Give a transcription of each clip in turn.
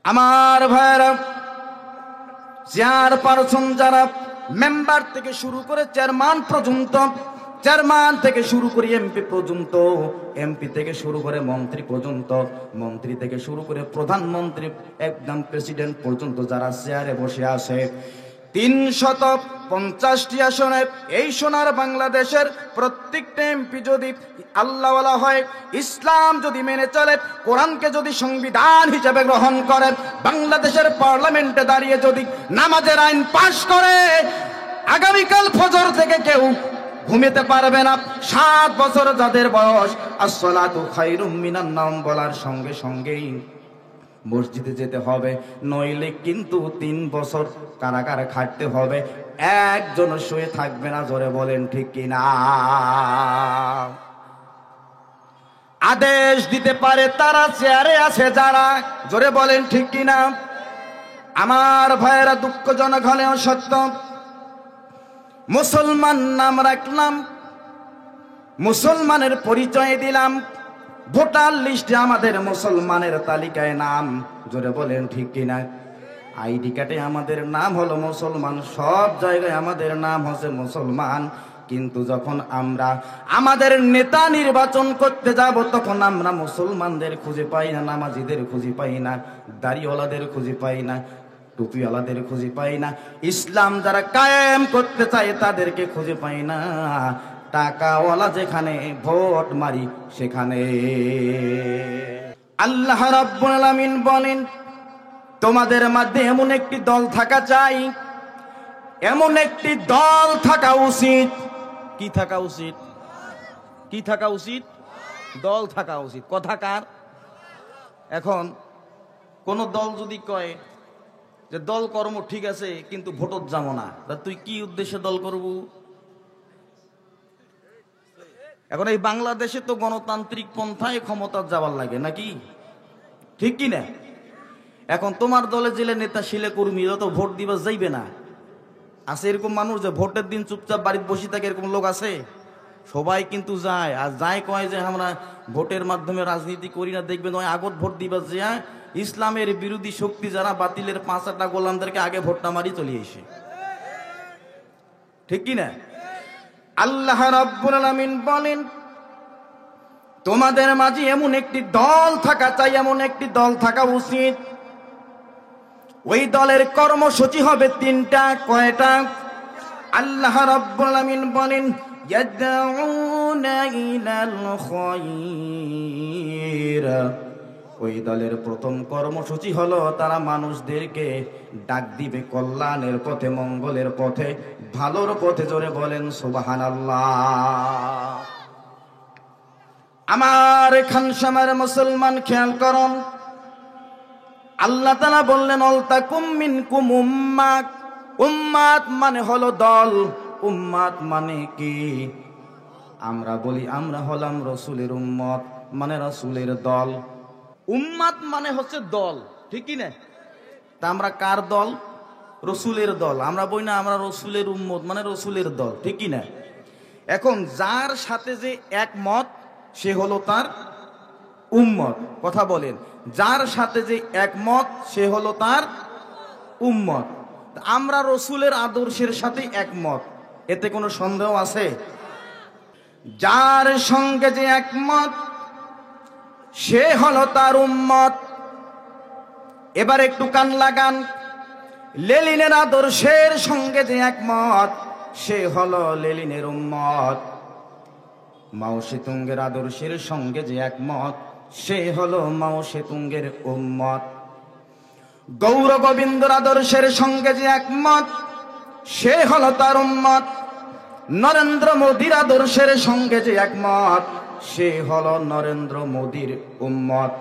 আমার ভাইরা, চেয়ারপারসন যারা মেম্বার থেকে শুরু করে চেয়ারম্যান পর্যন্ত, চেয়ারম্যান থেকে শুরু করে এমপি পর্যন্ত, এমপি থেকে শুরু করে মন্ত্রী পর্যন্ত, মন্ত্রী থেকে শুরু করে প্রধানমন্ত্রী একদম প্রেসিডেন্ট পর্যন্ত যারা চেয়ারে বসে আছে, 350টি আসনে এই সোনার বাংলাদেশের প্রত্যেকটা এমপি যদি আল্লাহওয়ালা হয়, ইসলাম যদি মেনে চলে, কোরআনকে যদি সংবিধান হিসেবে গ্রহণ করে, বাংলাদেশের পার্লামেন্টে দাঁড়িয়ে যদি নামাজের আইন পাশ করে, আগামীকাল ফজর থেকে কেউ ঘুমাতে পারবে না। 7 বছর যাদের বয়স, আসসালাতু খায়রুম মিনান নাওম বলার সঙ্গে সঙ্গেই মসজিদে যেতে হবে, নইলে কিন্তু 3 বছর কারাগারে খাটতে হবে, একজন শুয়ে থাকবে না। জোরে বলেন ঠিক কিনা? আদেশ দিতে পারে তারা চেয়ারে আছে যারা, জোরে বলেন ঠিক কিনা? আমার ভাইয়েরা, দুঃখজনক হলেও সত্য, মুসলমান নাম রাখলাম, মুসলমানের পরিচয় দিলাম, ভোটার লিস্টে আমাদের মুসলমানের তালিকায় নাম, জোরে বলেন ঠিক কিনা? আইডি কার্ডে আমাদের নাম হলো মুসলমান, সব জায়গায় আমাদের নাম হচ্ছে মুসলমান, কিন্তু যখন আমরা আমাদের নেতা নির্বাচন করতে যাব, তখন আমরা মুসলমানদের খুঁজে পাই না, নামাজিদের খুঁজে পাই না, দাড়িওয়ালাদের খুঁজে পাই না, টুপিওয়ালাদের খুঁজে পাই না, ইসলাম যারা কায়েম করতে চায় তাদেরকে খুঁজে পাই না, টাকাওয়ালা যেখানে ভোট মারি সেখানে। আল্লাহ রাব্বুল আলামিন বলেন, তোমাদের মধ্যে এমন একটি দল থাকা চাই, এমন একটি দল থাকা উচিত। কি থাকা উচিত? কি থাকা উচিত? দল থাকা উচিত। কথাকার? এখন কোন দল যদি কয় যে দল কর্ম ঠিক আছে কিন্তু ভোটত যাবো না, তুই কি উদ্দেশ্যে দল করবো? এখন এই বাংলাদেশে তো গণতান্ত্রিক পন্থায় ক্ষমতা যাবার লাগে নাকি, ঠিক কি না? এখন তোমার দলে জেলে নেতা শিলে কর্মী তো ভোট দিবা যাইবে না, আছে এরকম মানুষ যে ভোটের দিন চুপচাপ বাড়িতে বসে থাকে, এরকম লোক আছে? সবাই কিন্তু যায়, আর যায় কয় যে আমরা ভোটের মাধ্যমে রাজনীতি করি না। দেখবেন ওই আগত ভোট দিবা যে ইসলামের বিরোধী শক্তি যারা, বাতিলের 5-8টা গোলামদেরকে আগে ভোটটা মারি চলে এসে, ঠিক কি না? আল্লাহ রাব্বুল আলামিন বলেন, তোমাদের মাঝে এমন একটি দল থাকা চাই, এমন একটি দল থাকা উচিত। ওই দলের কর্মসূচি হবে 3টা। কয়টা? আল্লাহ রাব্বুল আলামিন বলেন, ইয়াদউনা ইলাল খায়র। ওই দলের প্রথম কর্মসূচি হলো তারা মানুষদেরকে ডাক দিবে কল্যাণের পথে, মঙ্গলের পথে, ভালোর পথে। জোরে বলেন সুবহানাল্লাহ। আমার খানসামার মুসলমান, খেয়াল করুন, আল্লাহ তাআলা বললেন, অলতাকুম মিনকুম উম্মাত। উম্মাত মানে হলো দল। উম্মাত মানে কি? আমরা বলি আমরা হলাম রসুলের উম্মত, মানে রসুলের দল। উম্মাত মানে হচ্ছে দল, ঠিক কি না? তা আমরা কার দল? রসুলের দল। আমরা বলি না আমরা রসুলের উম্মত, মানে রসুলের দল, ঠিক কি না? এখন যার সাথে যে একমত সে হলো তার উম্মত। কথা বলেন, যার সাথে যে একমত সে হলো তার উম্মত। আমরা রসুলের আদর্শের সাথে একমত, এতে কোনো সন্দেহ আছে? যার সঙ্গে যে একমত সে হলো তার উম্মত। এবার একটু কান লাগান, লেনিনের আদর্শের সঙ্গে যে একমত সে হলো লেনিনের উম্মত। মাও সেতুঙ্গের আদর্শের সঙ্গে যে একমত সে হলো মাও সেতুঙ্গের উম্মত। গৌর গোবিন্দর আদর্শের সঙ্গে যে একমত সে হলো তার উম্মত। নরেন্দ্র মোদীর আদর্শের সঙ্গে যে একমত সে হলো নরেন্দ্র মোদীর উম্মত।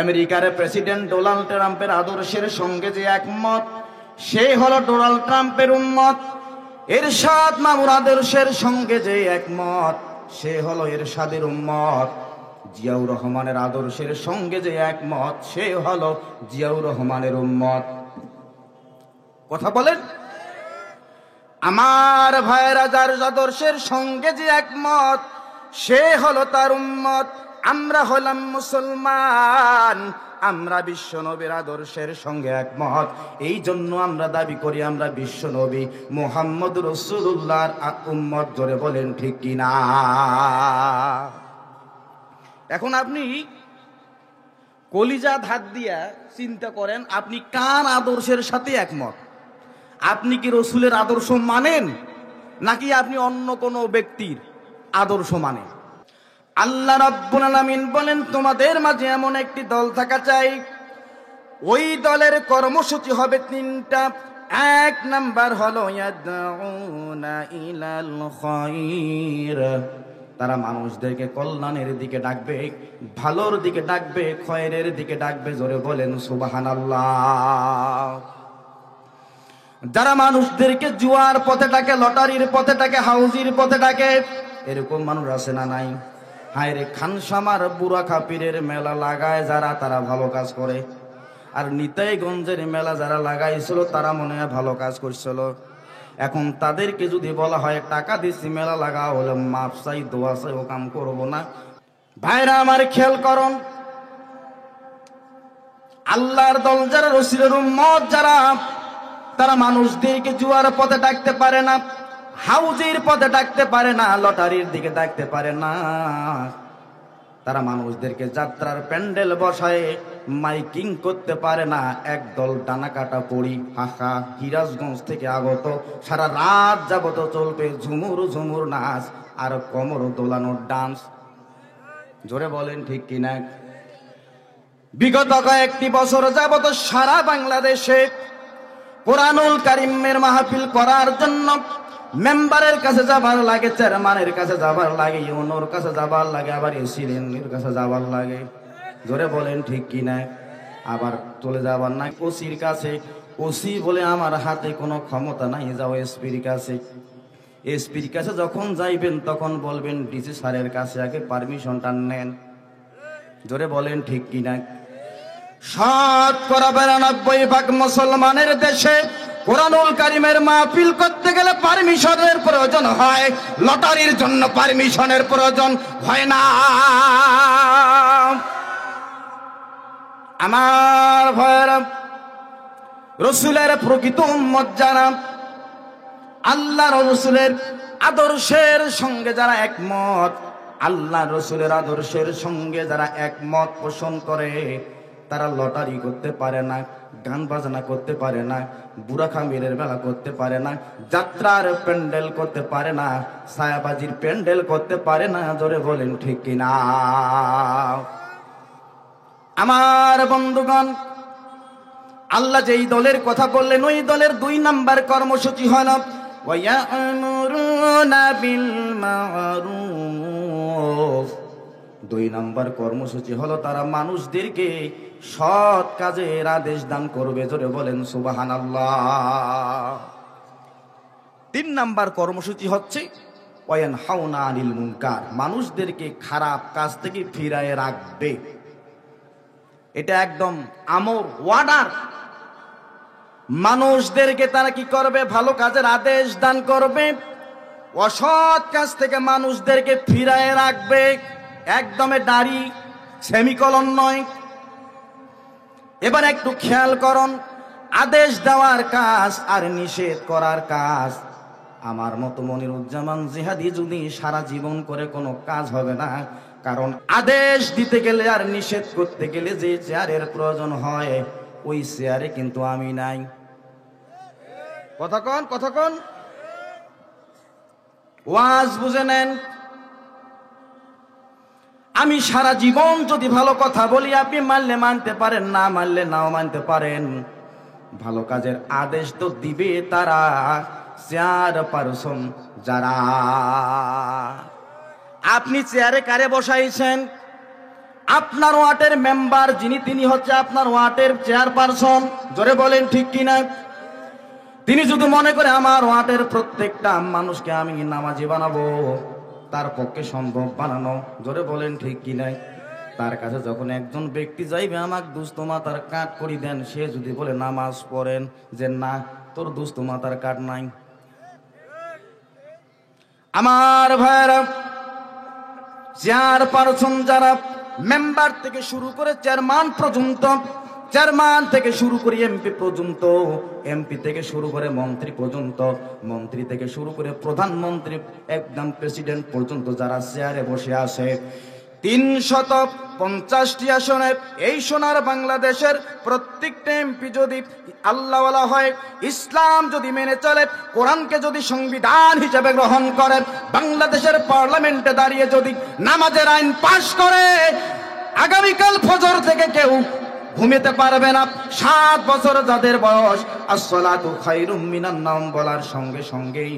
আমেরিকার প্রেসিডেন্ট ডোনাল্ড ট্রাম্পের আদর্শের সঙ্গে যে একমত সে হলো ডোনাল্ড ট্রাম্পের উম্মত। এরশাদ মামুর আদর্শের সঙ্গে যে একমত সে হলো এরশাদের উম্মত। জিয়াউর রহমানের আদর্শের সঙ্গে যে একমত সে হলো জিয়াউর রহমানের উম্মত। কথা বলেন। আমার ভাইরা, যার আদর্শের সঙ্গে যে একমত সে হলো তার উম্মত। আমরা হলাম মুসলমান, আমরা বিশ্ব নবীর আদর্শের সঙ্গে একমত। এই জন্য আমরা দাবি করি আমরা বিশ্ব নবী মুহাম্মদ রাসূলুল্লাহর উম্মত। জোরে বলেন ঠিক কিনা? এখন আপনি কলিজা ধার দিয়া চিন্তা করেন, আপনি কার আদর্শের সাথে একমত? আপনি কি রসুলের আদর্শ মানেন, নাকি আপনি অন্য কোনো ব্যক্তির আদর্শ মানেন? আল্লাহ রাব্বুল আলামিন বলেন, তোমাদের মাঝে এমন একটি দল থাকা চাই, ওই দলের কর্মসূচি হবে তিনটা। এক নাম্বার হলো ইয়াদউনা ইলাল খায়র, তারা মানুষদেরকে কল্যাণের দিকে ডাকবে, ভালোর দিকে ডাকবে, খয়রের দিকে ডাকবে। জোরে বলেন সুবহানাল্লাহ। যারা মানুষদেরকে জুয়ার পথে ডাকে, লটারির পথে ডাকে, হাউজির পথে ডাকে, এরকম মানুষ আছে না নাই? হায় রে, খানসামার বুড়া খাপিরের মেলা লাগায় যারা, তারা ভালো কাজ করে। আর নিতাইগঞ্জের মেলা যারা লাগাইছিল তারা মনে হয় ভালো কাজ করছিল। এখন তাদেরকে যদি বলা হয় টাকা দিচ্ছি মেলা লাগা, হলে মাপ চাই, দোয়া চাই, ও কাম করবো না। ভাইরা আমার খেয়াল করুন, আল্লাহর দল যারা, রসুলের উম্মত যারা, তারা মানুষদেরকে জুয়ার পথে ডাকতে পারে না, হাউজের পথে ডাকতে পারে না, লটারির দিকে ডাকতে পারে না। তারা মানুষদেরকে যাত্রার প্যান্ডেল বসায় মাইকিং করতে পারে না। একদল ডানা কাটা পড়ি হাহা হিরাজগঞ্জ থেকে আগত, সারা রাত যাবত চলবে ঝুমুর ঝুমুর নাচ আর কোমর দোলানোর ডান্স। জোরে বলেন ঠিক কিনা? বিগত কয়েকটি বছর যাবত সারা বাংলাদেশে কোরআনুল কারীমের মাহফিল করার জন্য মেম্বারের কাছে যাবার লাগে, চেয়ারম্যানের কাছে যাবার লাগে, ইউনোর কাছে যাবার লাগে, আবার এসিডেন্টের কাছে যাবার লাগে। জোরে বলেন ঠিক কিনা? আবার চলে যাবার না ওসির কাছে, ওসি বলে আমার হাতে কোনো ক্ষমতা নাই, যাও এসপির কাছে। এসপির কাছে যখন যাইবেন তখন বলবেন ডিসি স্যারের কাছে আগে পারমিশনটা নেন। জোরে বলেন ঠিক কিনা? ৯৯% মুসলমানের দেশে কোরআনুল কারীমের মাহফিল করতে গেলে পারমিশনের প্রয়োজন হয়, লটারির জন্য পারমিশনের প্রয়োজন হয় না। আমার ভাইরা, রসুলের প্রকৃত উম্মত যারা, আল্লাহ রসুলের আদর্শের সঙ্গে যারা একমত, আল্লাহ রসুলের আদর্শের সঙ্গে যারা একমত পোষণ করে, তারা লটারি করতে পারে না, গান বাজনা করতে পারে না, বুড়া খামিরের মেলা করতে পারে না, যাত্রার প্যান্ডেল করতে পারে না, ছায়াবাজির প্যান্ডেল করতে পারে না। জোরে বলেন ঠিক কিনা? আমার বন্ধুগণ, আল্লাহ যেই দলের কথা বললেন, ওই দলের ২ নাম্বার কর্মসূচি হল ওয়ায়ামুরুনা বিল মা'রুফ। ২ নাম্বার কর্মসূচি হলো তারা মানুষদেরকে সৎ কাজের আদেশ দান করবে। জোরে বলেন সুবহানাল্লাহ। ৩ নাম্বার কর্মসূচি হচ্ছে ওয়ায়ানহাউনা আনিল মুনকার, মানুষদেরকে খারাপ কাজ থেকে ফিরায় রাখবে। এটা একদম আমর, ওয়ার্ডার। মানুষদেরকে তারা কি করবে? ভালো কাজের আদেশ দান করবে, অসৎ কাজ থেকে মানুষদেরকে ফিরায় রাখবে। একদমে দাড়ি, সেমিকলন নয়। এবার একটু খেয়াল করুন, আদেশ দেওয়ার কাজ আর নিষেধ করার কাজ, আমার মতো মনিরুজ্জামান জিহাদি যদি সারা জীবন করে কোনো কাজ হবে না। কারণ আদেশ দিতে গেলে আর নিষেধ করতে গেলে যে চেয়ারের প্রয়োজন হয়, ওই চেয়ারে কিন্তু আমি নাই। কতক্ষণ ওয়াজ বুঝে নেন। আমি সারা জীবন যদি ভালো কথা বলি, আপনি মানলে মানতে পারেন, না মানলে নাও মানতে পারেন। ভালো কাজের আদেশ তো দিবে তারা, চেয়ারপারসন যারা। আপনি চেয়ারে কারে বসাইছেন? আপনার ওয়ার্ডের মেম্বার যিনি, তিনি হচ্ছে আপনার ওয়ার্ডের চেয়ারপারসন। জোরে বলেন ঠিক কিনা? তিনি যদি মনে করে আমার ওয়ার্ডের প্রত্যেকটা মানুষকে আমি নামাজি বানাবো, তার পক্ষে সম্ভব বানানো? জোরে বলেন ঠিক কিনা? তার কাছে যখন একজন ব্যক্তি যাইবে, আমাকে দুস্থ মাতার কাট করি দেন, সে যদি বলে নামাজ পড়েন, যে না তোর দুস্থ মাতার কাট নাই। আমার ভাইরা, চেয়ারপারসন যারা, মেম্বার থেকে শুরু করে চেয়ারম্যান পর্যন্ত, চেয়ারম্যান থেকে শুরু করে এমপি পর্যন্ত, এমপি থেকে শুরু করে মন্ত্রী পর্যন্ত, মন্ত্রী থেকে শুরু করে প্রধানমন্ত্রী একদম প্রেসিডেন্ট পর্যন্ত যারা চেয়ারে বসে আছে, 350টি আসনে এই সোনার বাংলাদেশের প্রত্যেকটা এমপি যদি আল্লাহওয়ালা হয়, ইসলাম যদি মেনে চলে, কোরআনকে যদি সংবিধান হিসেবে গ্রহণ করে, বাংলাদেশের পার্লামেন্টে দাঁড়িয়ে যদি নামাজের আইন পাশ করে, আগামীকাল ফজর থেকে কেউ ঘুমাতে পারবে না। 7 বছর যাদের বয়স, আসসালাতু খায়রুম মিনান নাওম বলার সঙ্গে সঙ্গেই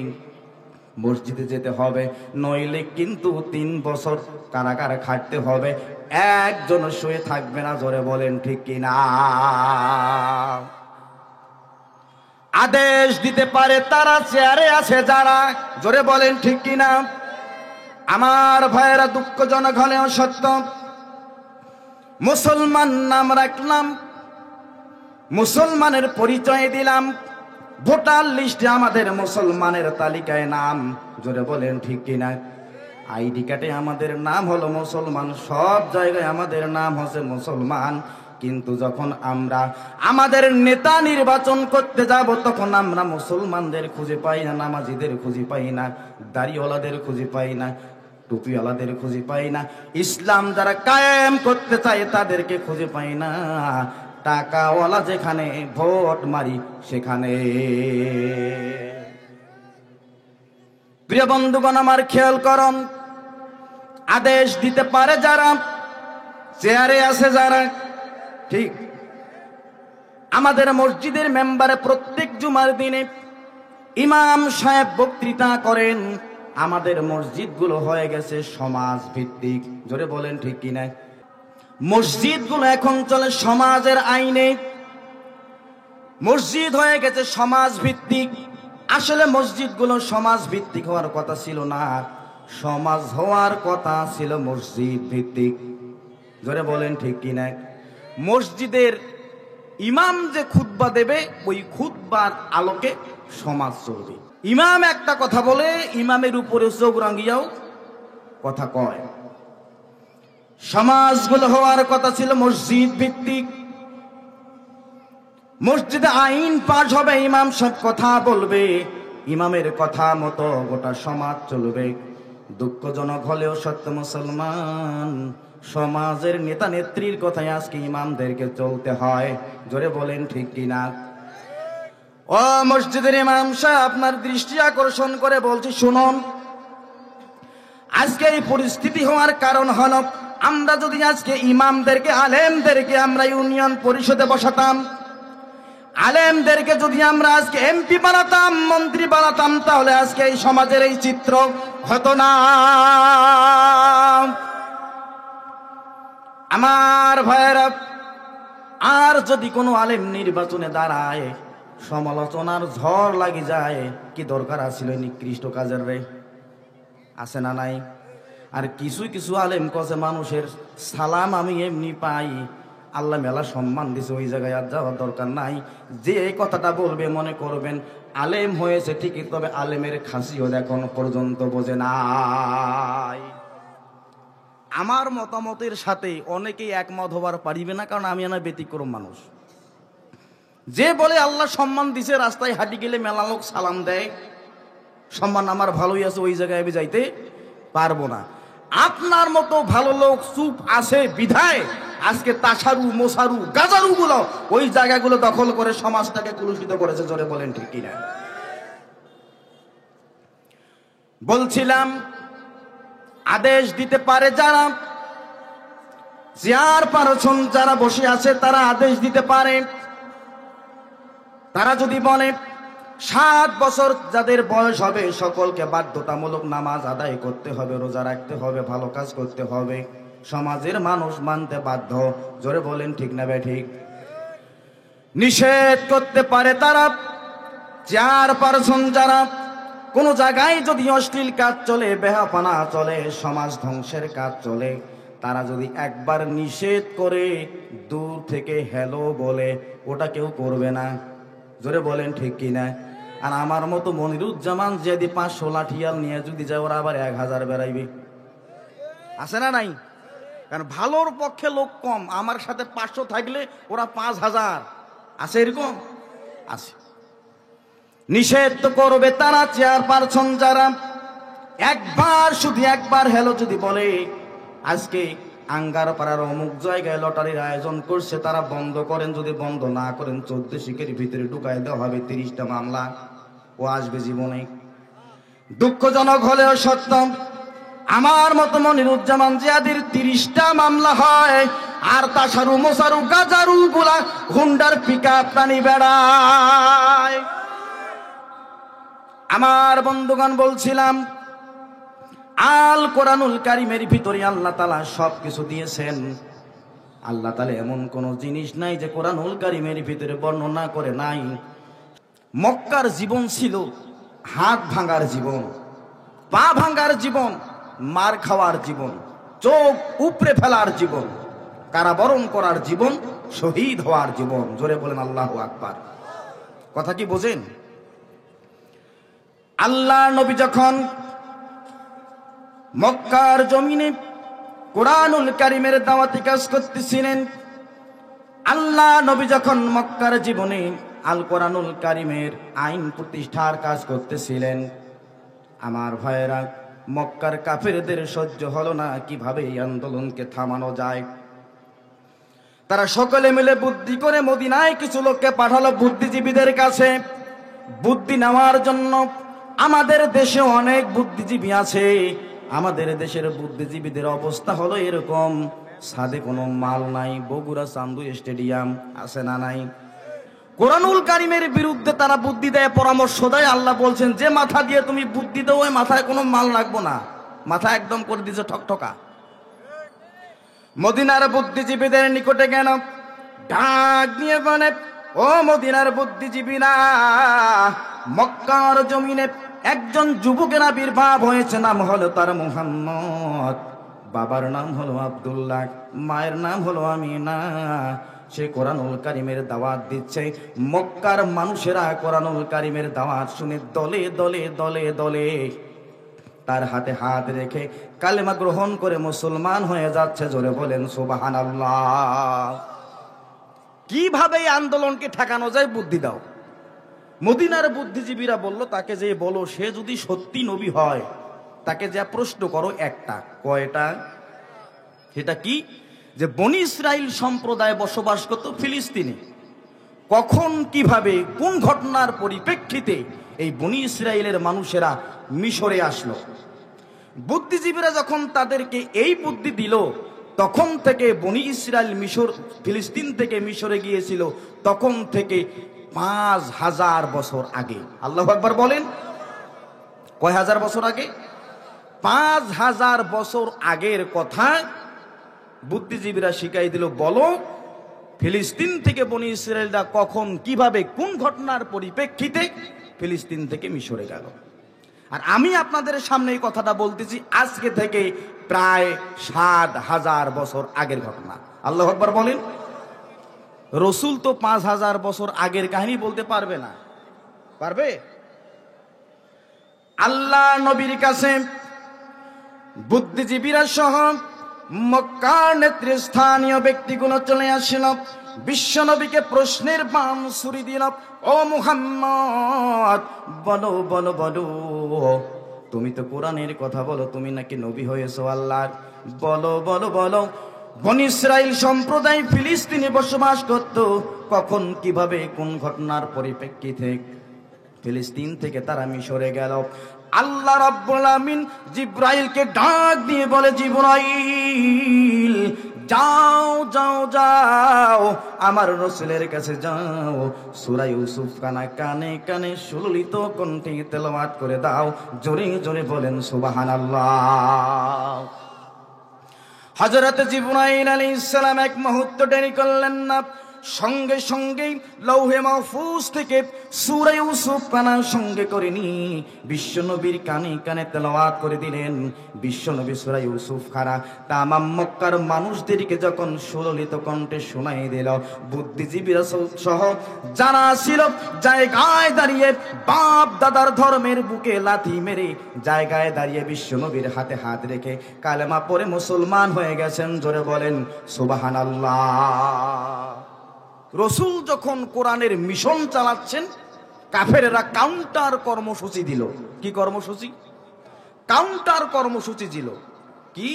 মসজিদে যেতে হবে, নইলে কিন্তু 3 বছর কারাগারে খাটতে হবে, একজন শুয়ে থাকবে না। জোরে বলেন ঠিক কিনা? আদেশ দিতে পারে তারা চেয়ারে আছে যারা, জোরে বলেন ঠিক কিনা? আমার ভাইয়েরা, দুঃখজনক হলেও সত্য, মুসলমান নাম রাখলাম, মুসলমানের পরিচয় দিলাম, ভোটার লিস্টে আমাদের মুসলমানের তালিকায় নাম, জোরে বলেন ঠিক কিনা? আইডি কার্ডে আমাদের নাম হলো মুসলমান, সব জায়গায় আমাদের নাম হচ্ছে মুসলমান, কিন্তু যখন আমরা আমাদের নেতা নির্বাচন করতে যাব, তখন আমরা মুসলমানদের খুঁজে পাই না, নামাজিদের খুঁজে পাই না, দাড়িওয়ালাদের খুঁজে পাই না, টুপিওয়ালাদের খুঁজে পাই না, ইসলাম যারা কায়েম করতে চায় তাদেরকে খুঁজে পাই না, টাকাওয়ালা যেখানে ভোট মারি সেখানে। প্রিয় বন্ধুগণ, আমার খেয়াল করুন, আদেশ দিতে পারে যারা, চেয়ারে আছে যারা, ঠিক আমাদের মসজিদের মেম্বারে প্রত্যেক জুমার দিনে ইমাম সাহেব বক্তৃতা করেন। আমাদের মসজিদগুলো হয়ে গেছে সমাজ ভিত্তিক, জোরে বলেন ঠিক কিনা? মসজিদগুলো এখন চলে সমাজের আইনে, মসজিদ হয়ে গেছে সমাজ ভিত্তিক। আসলে মসজিদগুলো সমাজ ভিত্তিক হওয়ার কথা ছিল না, সমাজ হওয়ার কথা ছিল মসজিদ ভিত্তিক, জোরে বলেন ঠিক কিনা? মসজিদের ইমাম যে খুতবা দেবে, ওই খুতবার আলোকে সমাজ চলবে। ইমাম একটা কথা বলে, ইমামের উপরে চোখ রাঙিয়াও কথা কয়। সমাজগুলো হওয়ার কথা ছিল মসজিদ ভিত্তিক, মসজিদে আইন পাশ হবে, ইমাম সব কথা বলবে, ইমামের কথা মতো গোটা সমাজ চলবে। দুঃখজনক হলেও সত্য, মুসলমান সমাজের নেতা নেত্রীর কথায় আজকে ইমামদেরকে চলতে হয়, জোরে বলেন ঠিক কিনা? ও মসজিদের ইমাম সাহেব, আপনার দৃষ্টি আকর্ষণ করে বলছি, শুনুন, আজকে এই পরিস্থিতি হওয়ার কারণ হলো, আমরা যদি আজকে ইমামদেরকে, আলেমদেরকে আমরা ইউনিয়ন পরিষদে বসাতাম, আলেমদেরকে যদি আমরা আজকে এমপি বানাতাম, মন্ত্রী বানাতাম, তাহলে আজকে এই সমাজের এই চিত্র হতো না। আমার ভাইয়েরা, আর যদি কোনো আলেম নির্বাচনে দাঁড়ায়, সমালোচনার ঝড় লাগি যায়, কি দরকার আছিল নিকৃষ্ট কাজের রে? আছে না নাই? আর কিছু কিছু আলেম কছে, মানুষের সালাম আমি এমনি পাই, আল্লাহ মেলা সম্মান দিছে, ওই জায়গায় আর যাওয়ার দরকার নাই। যে এই কথাটা বলবে মনে করবেন আলেম হয়েছে ঠিকই, তবে আলেমের খাসিয়ত এখন পর্যন্ত বোঝে নাই। আমার মতামতের সাথে অনেকেই একমত হবার পারিবে না, কারণ আমি না ব্যতিক্রম মানুষ। যে বলে আল্লাহ সম্মান দিছে, রাস্তায় হাঁটি গেলে মেলা লোক সালাম দেয়, সম্মান আমার ভালোই আছে, ওই জায়গায় আমি যাইতে পারবো না। আপনার মতো ভালো লোক চুপ আছে বিধায় আজকে তাসারু, মোসারু, গাজারু গুলো ওই জায়গাগুলো দখল করে সমাজটাকে কলুষিত করেছে, জোরে বলেন ঠিক কিনা? বলছিলাম, আদেশ দিতে পারে যারা, চেয়ারপারসন যারা বসে আছে তারা আদেশ দিতে পারে। তারা যদি বলে 7 বছর যাদের বয়স হবে সকলকে বাধ্যতামূলক নামাজ আদায় করতে হবে, রোজা রাখতে হবে, ভালো কাজ করতে হবে, সমাজের মানুষ মানতে বাধ্য, জোরে বলেন ঠিক না ঠিক? নিষেধ করতে পারে তারা, চেয়ারপারসন যারা। কোন জায়গায় যদি অশ্লীল কাজ চলে, বেহাপানা চলে, সমাজ ধ্বংসের কাজ চলে, তারা যদি একবার নিষেধ করে, দূর থেকে হ্যালো বলে, ওটা কেউ করবে না, জোরে বলেন ঠিক কিনা? আর আমার মতো মনিরুজ্জামান যদি 500 লাঠিয়াল নিয়ে যদি যায়, ওরা আবার 1000 বেড়াইবে, আছে না নাই? কারণ ভালোর পক্ষে লোক কম, আমার সাথে 500 থাকলে ওরা 5000 আছে, এরকম আছে। নিষেধ তো করবে তারা, চেয়ারপারসন যারা একবার, শুধু একবার হ্যালো যদি বলে আজকে আঙ্গারপাড়ার অমুক জায়গায় লটারির আয়োজন করছে, তারা বন্ধ করেন, যদি বন্ধ না করেন 14 শিখের ভিতরে ঢুকাই দেওয়া হবে 30টা মামলা। ও আসবে জীবনে। দুঃখজনক হলেও সত্য, আমার মতো মনিরুজ্জামান জিয়াদির 30টা মামলা হয়, আর তাসারু মোসারু গাজারু গুলা হুন্ডার পিকআপ টানি বেড়ায়। আমার বন্ধুগণ, বলছিলাম আল কোরআনুল কারীমের ভিতরে আল্লাহ তাআলা সবকিছু দিয়েছেন। আল্লাহ তাআলা এমন কোন জিনিস নাই যে কোরআনুল কারীমের ভিতরে বর্ণনা করে নাই। মক্কার জীবন ছিল হাত ভাঙার জীবন, পা ভাঙার জীবন, মার খাওয়ার জীবন, চোখ উপড়ে ফেলার জীবন, কারাবরণ করার জীবন, শহীদ হওয়ার জীবন। জোরে বলেন আল্লাহু আকবার। কথা কি বোঝেন? আল্লাহ নবী যখন মক্কার জমিনে কোরআনুল কারীমের দাওয়াতি কাজ করতেছিলেন, আল্লাহ নবী যখন মক্কার জীবনে আল কোরআনুল কারীমের আইন প্রতিষ্ঠার কাজ করতেছিলেন, আমার ভাইয়েরা, মক্কার কাফেরদের সহ্য হলো না কিভাবে এই আন্দোলনকে থামানো যায়। তারা সকলে মিলে বুদ্ধি করে মদিনায় কিছু লোককে পাঠালো বুদ্ধিজীবীদের কাছে বুদ্ধি নেওয়ার জন্য। আমাদের দেশে অনেক বুদ্ধিজীবী আছে, আমাদের দেশের বুদ্ধিজীবীদের অবস্থা হলো এরকম, সাদে কোনো মাল নাই, বগুড়া চান্দু স্টেডিয়াম আছে না নাই। কোরআনুল কারীমের বিরুদ্ধে তারা বুদ্ধি দেয়, পরামর্শ দেয়। আল্লাহ বলছেন যে মাথা দিয়ে তুমি বুদ্ধি দাও, ওই মাথায় কোনো মাল লাগবো না, মাথা একদম করে দিয়েছে ঠকঠকা। মদিনার বুদ্ধিজীবীদের নিকটে গেল, ডাক দিয়ে বলে, ও মদিনার বুদ্ধিজীবীরা, মক্কার জমিনে একজন যুবকের আবির্ভাব হয়েছে, নাম হলো তার মুহাম্মদ, বাবার নাম হলো আব্দুল্লাহ, মায়ের নাম হলো আমিনা। সে কোরআনুল কারীমের দাওয়াত দিচ্ছে। মক্কার মানুষেরা কোরআনুল কারীমের দাওয়াত শুনে দলে দলে দলে দলে তার হাতে হাত রেখে কালেমা গ্রহণ করে মুসলমান হয়ে যাচ্ছে। জোরে বলেন সুবহানাল্লাহ। কিভাবে এই আন্দোলনকে ঠেকানো যায়? বুদ্ধি দাও। মদিনার বুদ্ধিজীবীরা বলল, তাকে যে বলো সে যদি সত্যি নবী হয়, তাকে যা প্রশ্ন করো একটা। কয়টা? সেটা কি? যে বনি ইসরাইল সম্প্রদায় বসবাস করত ফিলিস্তিনে, কখন, কিভাবে, কোন ঘটনার পরিপ্রেক্ষিতে এই বনি ইসরাইলের মানুষেরা মিশরে আসলো। বুদ্ধিজীবীরা যখন তাদেরকে এই বুদ্ধি দিল, তখন থেকে বনি ইসরাইল মিশর, ফিলিস্তিন থেকে মিশরে গিয়েছিল, তখন থেকে 5000 বছর আগে। আল্লাহু আকবার বলেন। কয় হাজার বছর আগে? 5000 বছর আগের কথা বুদ্ধিজীবীরা শিখাই দিল। বলো, ফিলিস্তিন থেকে বনি ইসরাইলরা কখন, কিভাবে, কোন ঘটনার পরিপ্রেক্ষিতে ফিলিস্তিন থেকে মিশরে গেল। আর আমি আপনাদের সামনে এই কথাটা বলতেছি আজকে থেকে প্রায় 7000 বছর আগের ঘটনা। আল্লাহু আকবার বলেন। রসুল তো 5000 বছর আগের কাহিনী বলতে পারবে না, পারবে? আল্লাহ নবীর কাছে বুদ্ধিজীবীরা সহ মক্কার নেতৃস্থানীয় ব্যক্তিগুলো চলে আসছিল। বিশ্ব নবীকে প্রশ্নের বাণ ছুড়ে দিল, ও মুহাম্মদ, বলো বলো বলো, তুমি তো কোরআনের কথা বলো, তুমি নাকি নবী হয়েছো আল্লাহর, বলো বলো বলো। বনি ইসরাইল সম্প্রদায় ফিলিস্তিনে বসবাস করত, কখন, কিভাবে, কোন ঘটনার পরিপ্রেক্ষিতে ফিলিস্তিন থেকে তারা মিশরে গেল। আল্লাহ রাব্বুল আমিন জিব্রাইলকে ডাক দিয়ে বলে, জিব্রাইল, যাও যাও যাও, আমার রাসূলের কাছে যাও, সূরা ইউসুফ কানে কানে সুললিত কণ্ঠে তেলাওয়াত করে দাও। জোরে জোরে বলেন সুবহানাল্লাহ। হযরত জিব্রাইল আলাইহিস সালাম এক মুহূর্ত দেরি করলেন না। সঙ্গে সঙ্গে লৌহে মাহফুজ থেকে সূরা ইউসুফ কানা সঙ্গে করে নিয়ে বিশ্বনবীর কানে কানে তেলাওয়াত করে দিলেন। বিশ্বনবী সূরা ইউসুফ খানা তামাম মক্কার মানুষদেরকে যখন সুললিত কণ্ঠে শোনাই দিল, বুদ্ধিজীবীরা সহ যারা ছিল জায়গায় দাঁড়িয়ে বাপ দাদার ধর্মের বুকে লাথি মেরে জায়গায় দাঁড়িয়ে বিশ্বনবীর হাতে হাত রেখে কালেমা পড়ে মুসলমান হয়ে গেছেন। জোরে বলেন সুবহানাল্লাহ। রসুল যখন কোরআনের মিশন চালাচ্ছেন, কাফেরেরা কাউন্টার কর্মসূচি দিল। কি কর্মসূচি? কাউন্টার কর্মসূচি দিল। কি?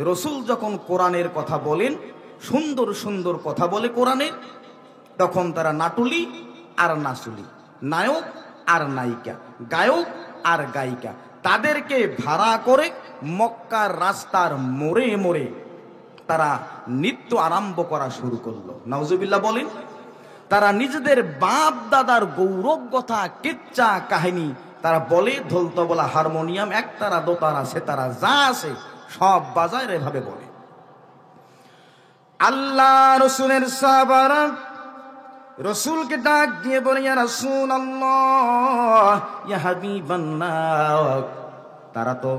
রসুল যখন কোরআনের কথা বলেন, সুন্দর সুন্দর কথা বলে কোরআনের, তখন তারা নাটুলি আর নাচুলি, নায়ক আর নায়িকা, গায়ক আর গায়িকা, তাদেরকে ভাড়া করে মক্কার রাস্তার মোড়ে মোড়ে তারা নৃত্য আরম্ভ করা শুরু করলো। নাউজুবিল্লাহ বলেন। তারা নিজেদের বাপ দাদার গৌরব কথা, কিচ্ছা কাহিনী তারা বলে, ঢোল তবলা হারমোনিয়াম একতারা দোতারা সেতারা যা আছে সব বাজায় এভাবে বলে। আল্লাহ রসুলের সাহাবারা রসুলকে ডাক দিয়ে বলে, ইয়া রাসূলুল্লাহ, ইয়া হাবিবাল্লাহ। তারা তো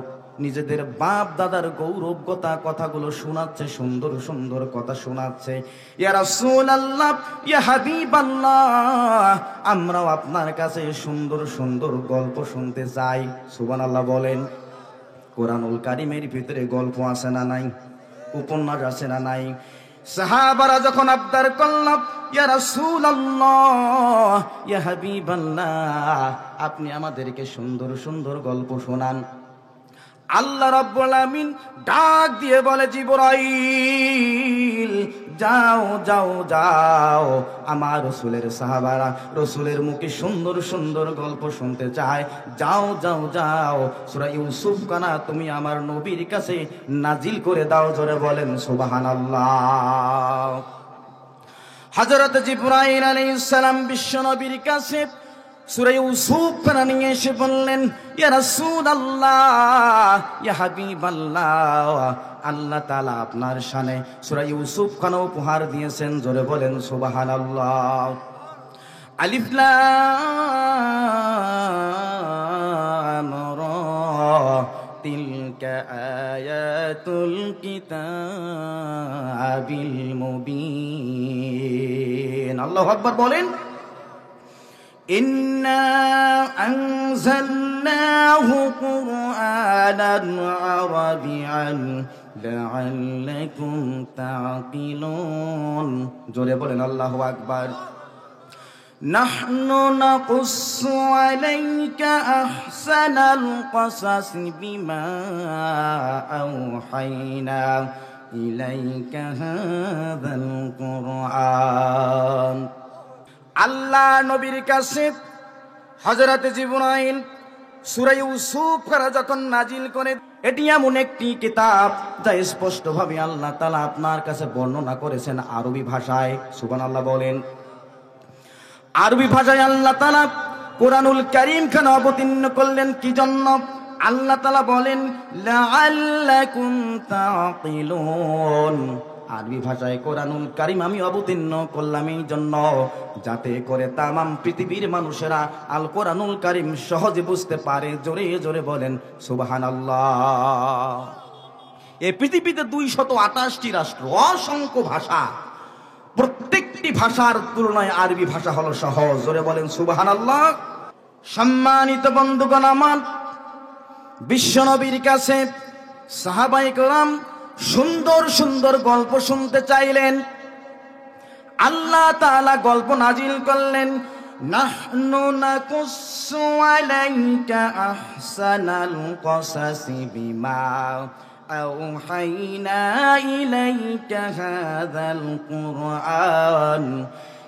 নিজেদের বাপ দাদার গৌরব কথাগুলো শোনাচ্ছে, সুন্দর সুন্দর কথা শোনাচ্ছে। ইয়া রাসূলুল্লাহ, ইয়া হাবিবাল্লাহ, আমরাও আপনার কাছে সুন্দর সুন্দর গল্প শুনতে চাই। সুবহানাল্লাহ বলেন। কোরআনুল কারীমের ভিতরে গল্প আছে না নাই? উপন্যাস আছে না নাই? সাহাবারা যখন আবদার করলাম, ইয়া রাসূলুল্লাহ, ইয়া হাবিবাল্লাহ, আপনি আমাদেরকে সুন্দর সুন্দর গল্প শোনান। আল্লাহ রাব্বুল আমিন ডাক দিয়ে বলে, জিবরাইল যাও যাও যাও, আমার রসুলের সাহাবারা রসুলের মুখে সুন্দর সুন্দর গল্প শুনতে চায়, যাও যাও যাও, সূরা ইউসুফ কানা তুমি আমার নবীর কাছে নাজিল করে দাও। জোরে বলেন সুবহানাল্লাহ। হযরত জিবরাইল আলাইহিস সালাম বিশ্ব নবীর কাছে সূরা ইউসুফ কানা নিয়ে এসে বললেন, ইয়া রাসূলুল্লাহ, ইয়া হাবিবাল্লাহ, আল্লাহ তাআলা আপনার শানে সূরা ইউসুফ খানা উপহার দিয়েছেন। জোরে বলেন সুবহানাল্লাহ। আলিফ লাম রা, তিলকা আয়াতুল কিতাবিল মুবিন। আল্লাহু আকবার বলেন। ইন্না আনজালনাহু কুরআনান আরাবিয়ান লাআল্লাকুম তা'কিলুন। জোরে বলেন আল্লাহু আকবার। নাহনু নাকুসসু আলাইকা আহসানাল কসাসি বিমা আওহাইনা ইলাইকা হাযাল কুরআন। আল্লাহ নবীর কাছে হযরত জিবরাইল সূরা ইউসুফ যখন নাজিল করে, এটি এমন একটি কিতাব যা স্পষ্টভাবে আল্লাহ তাআলা আপনার কাছে বর্ণনা করেছেন আরবি ভাষায়। সুবহানাল্লাহ বলেন। আরবি ভাষায় আল্লাহ তাআলা কোরআনুল কারীম খান অবতীর্ণ করলেন কি জন্য? আল্লাহ তাআলা বলেন, লাআল্লাকুম তা'কিলুন। আরবি ভাষায় কোরআনুল কারীম আমি অবতীর্ণ করলাম এই জন্য, যাতে করে তামাম পৃথিবীর মানুষেরা আল কোরআনুল কারীম সহজে বুঝতে পারে। জোরে জোরে বলেন সুবহানাল্লাহ। এই পৃথিবীতে 228টি রাষ্ট্র, অসংখ্য ভাষা, প্রত্যেকটি ভাষার তুলনায় আরবি ভাষা হলো সহজ। জোরে বলেন সুবহানাল্লাহ। সম্মানিত বন্ধুগণ আমার, বিশ্বনবীর কাছে সাহাবায়ে কেরাম সুন্দর সুন্দর গল্প শুনতে চাইলেন। আল্লাহ তাআলা গল্প নাজিল করলেন, নাহনু নাকুসসু আলাইকা আহসানাল কসাসি বিমা আওহাইনা ইলাইকা হাযাল কুরআন।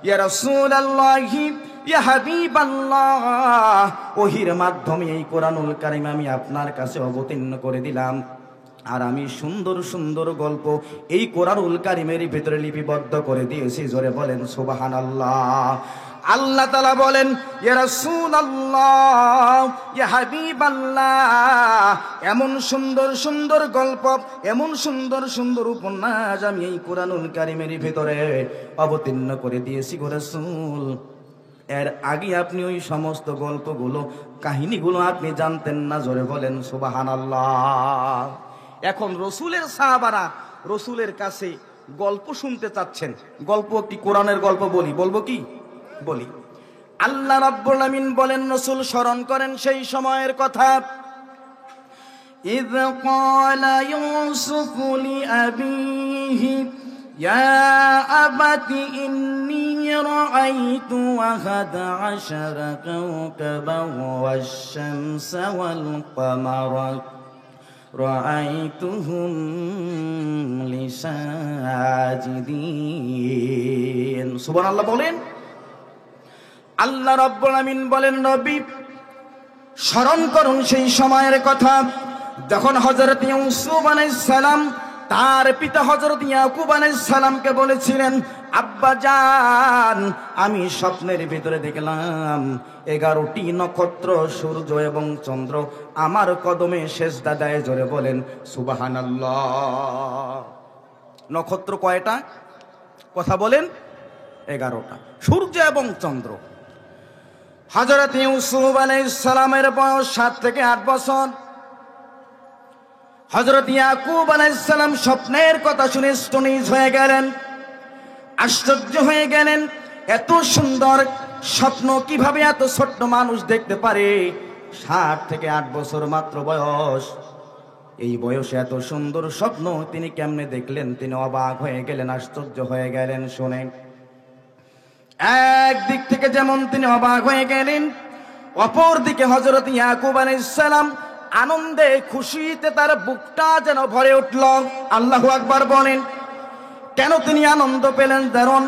ইয়া রাসূলুল্লাহ, ইয়া হাবিবাল্লাহ, ওহীর মাধ্যমে এই কোরআনুল কারীম আমি আপনার কাছে অবতীর্ণ করে দিলাম। আর আমি সুন্দর সুন্দর গল্প এই কোরআনুল কারীমের ভিতরে লিপিবদ্ধ করে দিয়েছি। জোরে বলেন সুবহানাল্লাহ। আল্লাহ তাআলা বলেন, ইয়া রাসূলুল্লাহ, ইয়া হাবিবাল্লাহ, এমন সুন্দর সুন্দর গল্প, এমন সুন্দর সুন্দর উপন্যাস আমি এই কুরআনুল কারীমের ভিতরে অবতীর্ণ করে দিয়েছি গো রাসূল। এর আগে আপনি ওই সমস্ত গল্পগুলো, কাহিনীগুলো আপনি জানতেন না। জোরে বলেন সুবহানাল্লাহ। এখন রসুলের সাহাবারা রসুলের কাছে গল্প শুনতে চাচ্ছেন। গল্প কি? কোরআনের গল্প বলবো কি? বলি। আল্লাহ রাব্বুল আমিন বলেন, রসুল স্মরণ করেন সেই সময়ের কথা। ইয ক্বালা ইউসুফু লিআবিহি ইয়া আবাতি ইন্নী রাআইতু আহাদা আশারা কাওকাবান ওয়াশ-শামসা ওয়াল কামারা রাআইতুহুম লি সাজিদিন। সুবহানাল্লাহ বলেন। আল্লাহ রাব্বুল আমিন বলেন, নবী স্মরণ করুন সেই সময়ের কথা যখন হযরত ইউসুফ আলাইহিস সালাম তার পিতা হযরত ইয়াকুব আলাইহিস সালামকে বলেছিলেন, আব্বা জান, আমি স্বপ্নের ভিতরে দেখলাম 11টি নক্ষত্র, সূর্য এবং চন্দ্র আমার কদমে সেজদা দেয়। জোরে বলেন সুবহানাল্লাহ। নক্ষত্র কয়টা? কথা বলেন। 11টা। সূর্য এবং চন্দ্র। হযরত ইউসুফ আলাইহিস সালামের বয়স 7 থেকে 8 বছর। হযরত ইয়াকুব আলাইহিস সালাম স্বপ্নের কথা শুনে স্তনিজ হয়ে গেলেন, আশ্চর্য হয়ে গেলেন। এত সুন্দর স্বপ্ন কিভাবে এত ছোট্ট মানুষ দেখতে পারে? 7 থেকে 8 বছর মাত্র বয়স। এই বয়সে এত সুন্দর স্বপ্ন তিনি কেমনে দেখলেন? তিনি অবাক হয়ে গেলেন, আশ্চর্য হয়ে গেলেন। শোনেন, একদিক থেকে যেমন তিনি অবাক হয়ে গেলেন, অপর দিকে হযরত ইয়াকুব আলাইহিস সালাম আনন্দে খুশিতে তার বুকটা যেন ভরে উঠল। আল্লাহু আকবার বলেন। কেন তিনি আনন্দ পেলেন? কারণ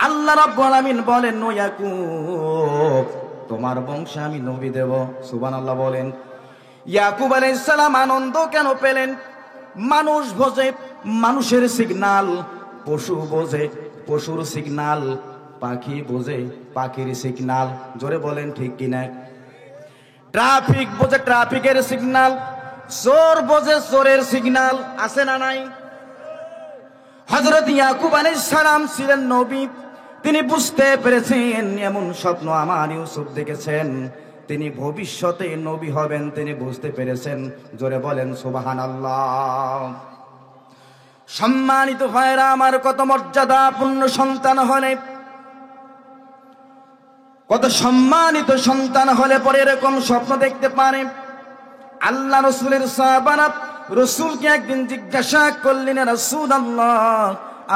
আল্লাহ রাব্বুল আমিন বলেন, ও ইয়াকুব, তোমার বংশে আমি নবী দেব। সুবহানাল্লাহ বলেন। ইয়াকুব আলাইহিস সালাম আনন্দ কেন পেলেন? মানুষ বোঝে মানুষের সিগন্যাল, পশু বোঝে পশুর সিগন্যাল, পাখি বোঝে পাখির সিগন্যাল। জোরে বলেন ঠিক কিনা? ট্রাফিক বোঝে ট্রাফিকের সিগন্যাল, চোর বোঝে চোরের সিগন্যাল। আছে না নাই? হযরত ইয়াকুব আলাইহিস সালাম ছিলেন নবী। তিনি বুঝতে পেরেছেন এমন স্বপ্ন আমার ইউসুফ দেখেছেন, তিনি ভবিষ্যতে নবী হবেন, তিনি বুঝতে পেরেছেন। জোরে বলেন সুবহানাল্লাহ। সম্মানিত ভাইরা আমার, কত মর্যাদাপূর্ণ সন্তান হলে, কত সম্মানিত সন্তান হলে পরে এরকম স্বপ্ন দেখতে পারে। আল্লাহ রসুলের সাহাবারা রসুলকে একদিন জিজ্ঞাসা করলেন, রাসূলুল্লাহ,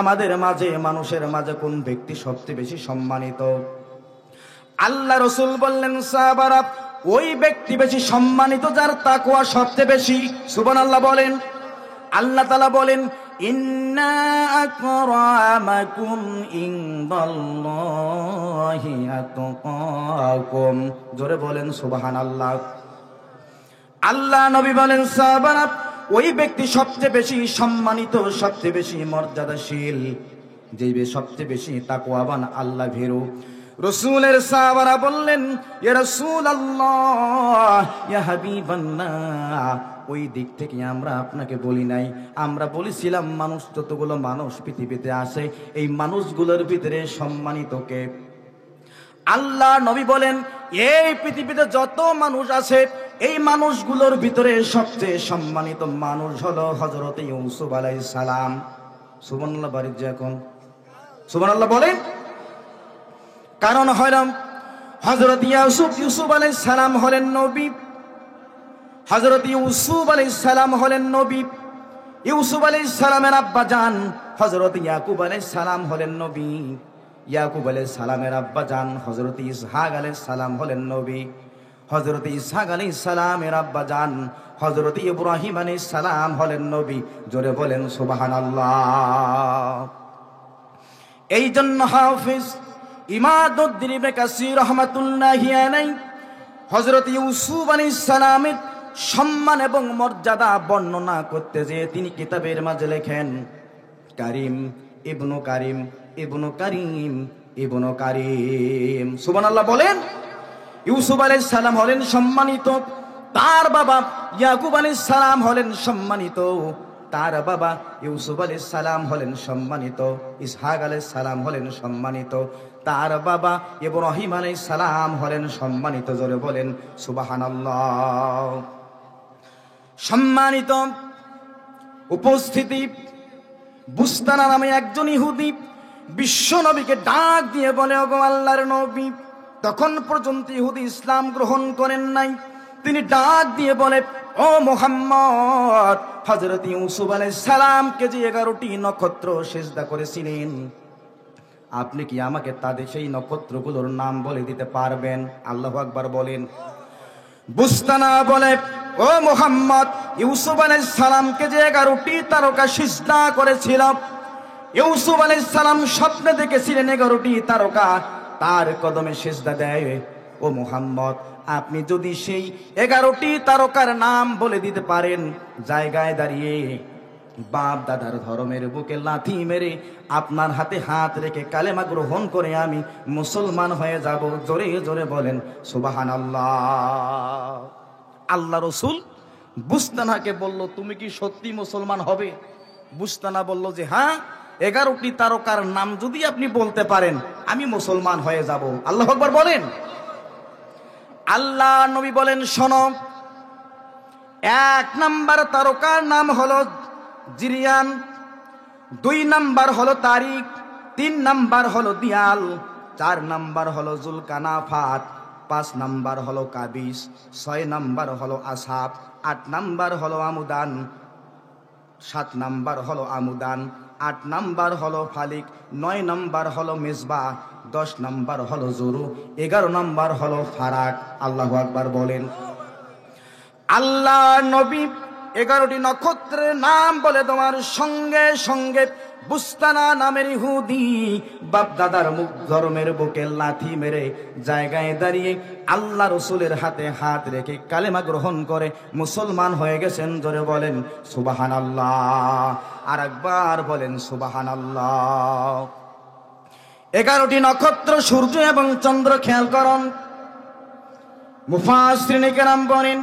আমাদের মাঝে, মানুষের মাঝে কোন ব্যক্তি সবচেয়ে বেশি সম্মানিত? আল্লাহ রসুল বললেন, সাহাবারা, ওই ব্যক্তি বেশি সম্মানিত যার তাকওয়া সবচেয়ে বেশি। সুবহানাল্লাহ বলেন। আল্লাহ তাআলা বলেন, ইন্না আকরামাকুম ইনদাল্লাহি আতকাকুম। জোরে বলেন সুবহানাল্লাহ। আল্লাহ নবী বলেন, সাহাবারা, ওই ব্যক্তি সবচেয়ে বেশি সম্মানিত, সবচেয়ে বেশি মর্যাদাশীল, যে সবচেয়ে বেশি তাকওয়াবান, আল্লাহ ভীরু। রসুলের সাহাবারা বললেন, ইয়া রাসূলুল্লাহ, ইয়া হাবিবাল্লাহ, ওই দিক থেকে আমরা আপনাকে বলি নাই, আমরা বলেছিলাম মানুষ, যতগুলো মানুষ পৃথিবীতে আসে, এই মানুষগুলোর ভিতরে সম্মানিত কে? আল্লাহ নবী বলেন, এই পৃথিবীতে যত মানুষ আছে, এই মানুষগুলোর ভিতরে সবচেয়ে সম্মানিত মানুষ হলো হযরত ইউসুফ আলাইহিস সালাম। সুবহানাল্লাহ বাড়ি যে এখন সুবহানাল্লাহ বলেন। কারণ হলো হযরত ইউসুফ আলাইহিস সালাম হলেন নবী। হযরত ইউসুফ আলাইহিস সালাম হলেন নবী। ইউসুফ আলাইহিস সালামের আব্বা জান হযরত ইয়াকুব আলাইহিস সালাম হলেন নবী। ইয়াকুব আলাইহিস সালামের আব্বা জান হযরত ইসহাক আলাইহিস সালাম হলেন নবী। হযরত ইসহাক আলাইহিস সালামের আব্বা জান হযরত ইব্রাহিম আলাইহিস সালাম হলেন নবী। জোরে বলেন সুবহানাল্লাহ। এই জন্য হাফিজ ইমাদউদ্দিন ইবনে কাসির রাহমাতুল্লাহি আলাইহি হযরত ইউসুফ আলাইহিস সালামের সম্মান এবং মর্যাদা বর্ণনা করতে যেয়ে তিনি কিতাবের মাঝে লেখেন, কারিম ইবনু কারিম ইবনু কারিম ইবনু কারিম। সুবহানাল্লাহ বলেন। ইউসুফ আলাইহিস সালাম হলেন সম্মানিত, তার বাবা ইয়াকুব আলাইহিস সালাম হলেন সম্মানিত, তার বাবা ইউসুফ আলাইহিস সালাম হলেন সম্মানিত, ইসহাক আলাইহিস সালাম হলেন সম্মানিত, তার বাবা ইব্রাহিম আলাইহিস সালাম হলেন সম্মানিত। জোরে বলেন সুবহানাল্লাহ। সম্মানিত উপস্থিতি, বুস্তানা নামে একজন ইহুদি বিশ্ব নবীকে ডাক দিয়ে বলে, ওগো আল্লাহর নবী। তখন পর্যন্ত ইহুদি ইসলাম গ্রহণ করেন নাই। তিনি ডাক দিয়ে বলে, ও মুহাম্মদ, হযরত ইউসুফ আলাইহিস সালামকে যে 11টি নক্ষত্র সিজদা করেছিলেন, আপনি কি আমাকে তাদের সেই নক্ষত্রগুলোর নাম বলে দিতে পারবেন? আল্লাহু আকবার বলেন। বুস্তানা বলে, ও মুহাম্মদ, ইউসুফ আলাইহিস সালামকে যে 11টি তারকা সিজদা করেছিল, ইউসুফ আলাইহিস সালাম স্বপ্নে দেখেছিলেন 11টি তারকা তার কদমে সিজদা দেয়। ও মুহাম্মদ, আপনি যদি সেই 11টি তারকার নাম বলে দিতে পারেন, জায়গায় দাঁড়িয়ে বাপ দাদার ধর্মের বুকে লাথি মেরে আপনার হাতে হাত রেখে কালেমা গ্রহণ করে আমি মুসলমান হয়ে যাব। জোরে জোরে বলেন সুবহানাল্লাহ। আল্লাহ রসুল বুস্তানাকে বলল, তুমি কি সত্যি মুসলমান হবে? বুস্তানা বলল যে হ্যাঁ, 11টি তারকার নাম যদি আপনি বলতে পারেন আমি মুসলমান হয়ে যাব। আল্লাহু আকবার বলেন। আল্লাহ নবী বলেন, শোনো, 1 নাম্বার তারকার নাম হলো জিরিয়ান, 2 নাম্বার হলো তারিক, 3 নাম্বার হলো দিয়াল, 4 নাম্বার হলো জুলকানাফাত, 5 নাম্বার হলো কাবিস, 6 নাম্বার হলো আসাব, 8 নাম্বার হলো আমুদান, 7 নাম্বার হলো আমুদান, 8 নাম্বার হলো ফালিক, 9 নাম্বার হলো মিসবা, 10 নাম্বার হলো জুরু, 11 নাম্বার হলো ফারাক। আল্লাহু আকবার বলেন। আল্লাহ নবী 11টি নক্ষত্রের নাম বলে তোমার সঙ্গে সঙ্গে বুস্তানা নামের ইহুদি বাপ দাদার মুখ ধর্মের বুকে লাথি মেরে জায়গায় দাঁড়িয়ে আল্লাহ রসুলের হাতে হাত রেখে কালেমা গ্রহণ করে মুসলমান হয়ে গেছেন। জোরে বলেন সুবহানাল্লাহ। আর একবার বলেন সুবহানাল্লাহ। 11টি নক্ষত্র, সূর্য এবং চন্দ্র খেয়াল করুন। মুফাসসিরিনে কেরাম বলেন,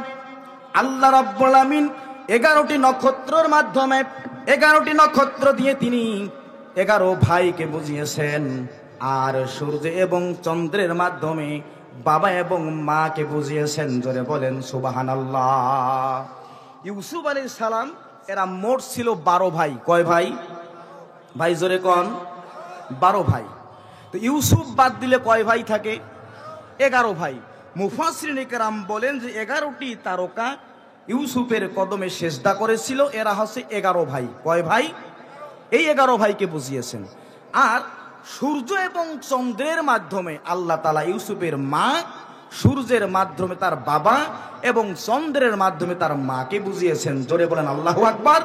আল্লাহ রাব্বুল আমিন 11টি নক্ষত্রের মাধ্যমে 11টি নক্ষত্র দিয়ে তিনি 11 ভাইকে বুঝিয়েছেন, আর সূর্য এবং চন্দ্রের মাধ্যমে বাবা এবং মাকে বুঝিয়েছেন। জোরে বলেন সুবহানাল্লাহ। ইউসুফ আলাইহিস সালাম এরা মোট ছিল 12 ভাই। কয় ভাই? ভাই জোরে কোন? 12 ভাই। তো ইউসুফ বাদ দিলে কয় ভাই থাকে? 11 ভাই। মুফাসসিরিনে কেরাম বলেন যে 11টি তারকা ইউসুফের কদমে সেজদা করেছিল, এরা হচ্ছে 11 ভাই। কয় ভাই? এই 11 ভাইকে বুঝিয়েছেন। আর সূর্য এবং চন্দ্রের মাধ্যমে আল্লাহ তাআলা ইউসুফের মা, সূর্যের মাধ্যমে তার বাবা এবং চন্দ্রের মাধ্যমে তার মাকে বুঝিয়েছেন। জোরে বলেন আল্লাহু আকবার।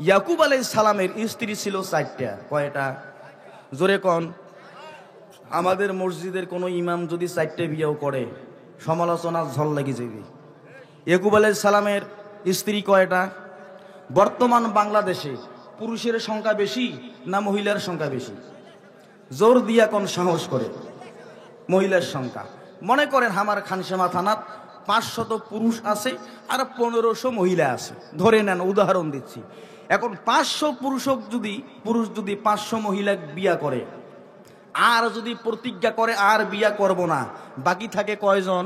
ইয়াকুব আলাইহিস সালামের স্ত্রী ছিল 4টা। কয়টা? জোরে কোন? আমাদের মসজিদের কোনো ইমাম যদি 4টে বিয়েও করে সমালোচনার ঝড় লেগে যাবে। ইয়াকুব আলাইহিস সালামের স্ত্রী কয়টা? বর্তমান বাংলাদেশে পুরুষের সংখ্যা বেশি না মহিলার সংখ্যা বেশি? জোর দিয়া কোন সাহস করে? মহিলার সংখ্যা। মনে করেন আমার খানসামা থানাত 500 পুরুষ আছে আর 1500 মহিলা আছে, ধরে নেন, উদাহরণ দিচ্ছি। এখন 500 পুরুষ যদি 500 মহিলা বিয়া করে আর যদি প্রতিজ্ঞা করে আর বিয়া করব না, বাকি থাকে কয়জন?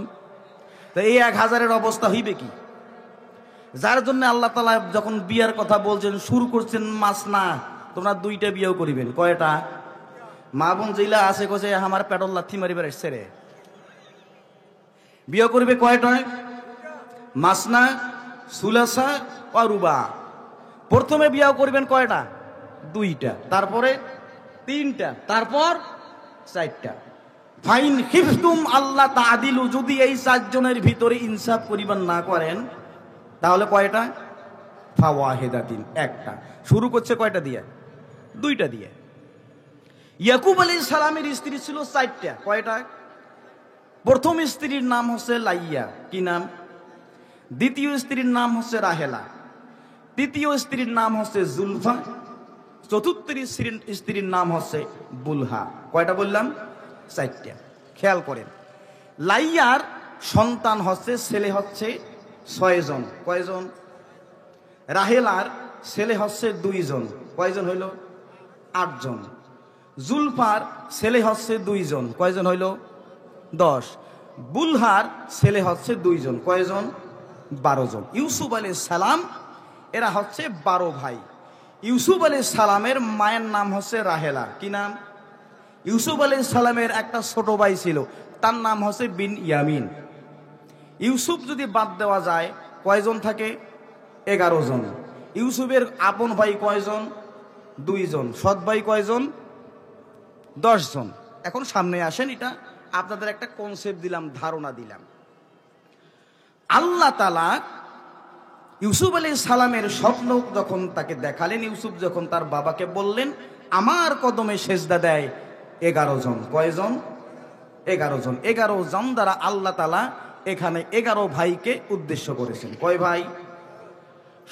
তো এই 1000-এর অবস্থা হইবে কি? যার জন্য আল্লাহ তাআলা যখন বিয়ার কথা বলছেন শুরু করছেন মাসনা, তোমরা 2টা বিয়েও করিবেন। কয়টা? মা বোন যেইলা আছে কইছে আমার পেটল লাথি মারিবার এসছে রে, বিয়ে করবে কয়টা? মাসনা, সুলাসা ও রুবা। প্রথমে বিয়ে করবেন কয়টা? 2টা, তারপরে 3টা, তারপর 4টা। ফাইন খিফতুম আল্লাহ তাআদিলু, যদি এই 4 জনের ভিতরে ইনসাফ করিবার না করেন তাহলে কয়টা? ফাওয়াহিদাতিন, একটা। শুরু করছে কয়টা দিয়ে? 2টা দিয়ে। ইয়াকুব আলাইহিস সালামের স্ত্রী ছিল 4টা। কয়টা? প্রথম স্ত্রীর নাম হচ্ছে লাইয়া। কি নাম? দ্বিতীয় স্ত্রীর নাম হচ্ছে রাহেলা। তৃতীয় স্ত্রীর নাম হচ্ছে জুলফা। চতুর্থ স্ত্রীর নাম হচ্ছে বুলহা। কয়টা বললাম? 4টা। খেয়াল করেন, লাইয়ার সন্তান হচ্ছে, ছেলে হচ্ছে 6 জন। কয়জন? রাহেলার ছেলে হচ্ছে 2 জন। কয়জন হইল? 8 জন। জুলফার ছেলে হচ্ছে 2 জন। কয়জন হইল? 10। বুলহার ছেলে হচ্ছে 2 জন। কয়জন? 12 জন। ইউসুফ আলাইহিস সালাম এরা হচ্ছে 12 ভাই। ইউসুফ আলাইহিস সালামের মায়ের নাম হচ্ছে রাহেলা। কি নাম? ইউসুফ আলাইহিস সালামের একটা ছোট ভাই ছিল, তার নাম হচ্ছে বিন ইয়ামিন। ইউসুফ যদি বাদ দেওয়া যায় কয়জন থাকে? 11 জন। ইউসুফের আপন ভাই কয়জন? 2 জন। সৎ ভাই কয়জন? 10 জন। এখন সামনে আসেন, এটা আপনাদের একটা কনসেপ্ট দিলাম, ধারণা দিলাম। আল্লাহ তাআলা ইউসুফ আলাইহিস সালামের স্বপ্ন যখন তাকে দেখালেন, ইউসুফ যখন তার বাবাকে বললেন আমার কদমে সেজদা দেয় 11 জন। কয়জন? 11 জন। 11 জন দ্বারা আল্লাহ তাআলা এখানে 11 ভাইকে উদ্দেশ্য করেছেন। কয় ভাই?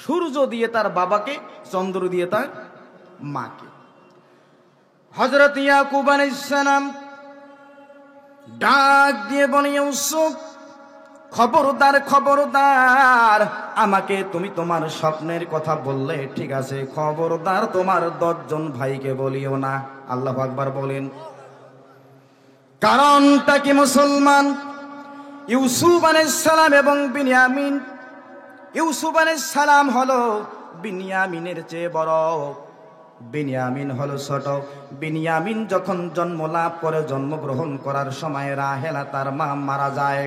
সূর্য দিয়ে তার বাবাকে, চন্দ্র দিয়ে তার মাকে। হযরত ইয়াকুব আলাইহিস সালাম ডাক দিয়ে বলে, ইউসুফ খবরদার, খবরদার, আমাকে তুমি তোমার স্বপ্নের কথা বললে ঠিক আছে, খবরদার তোমার 10 জন ভাইকে বলিও না। আল্লাহু আকবার বলেন। কারণটা কি মুসলমান? ইউসুফ আলাইহিস সালাম এবং বিনিয়ামিন, ইউসুফ আলাইহিস সালাম হলো বিনিয়ামিনের চেয়ে বড়, বিনিয়ামিন হলো ছোট। বিনিয়ামিন যখন জন্ম লাভ করে, জন্মগ্রহণ করার সময় রাহেলা তার মা মারা যায়।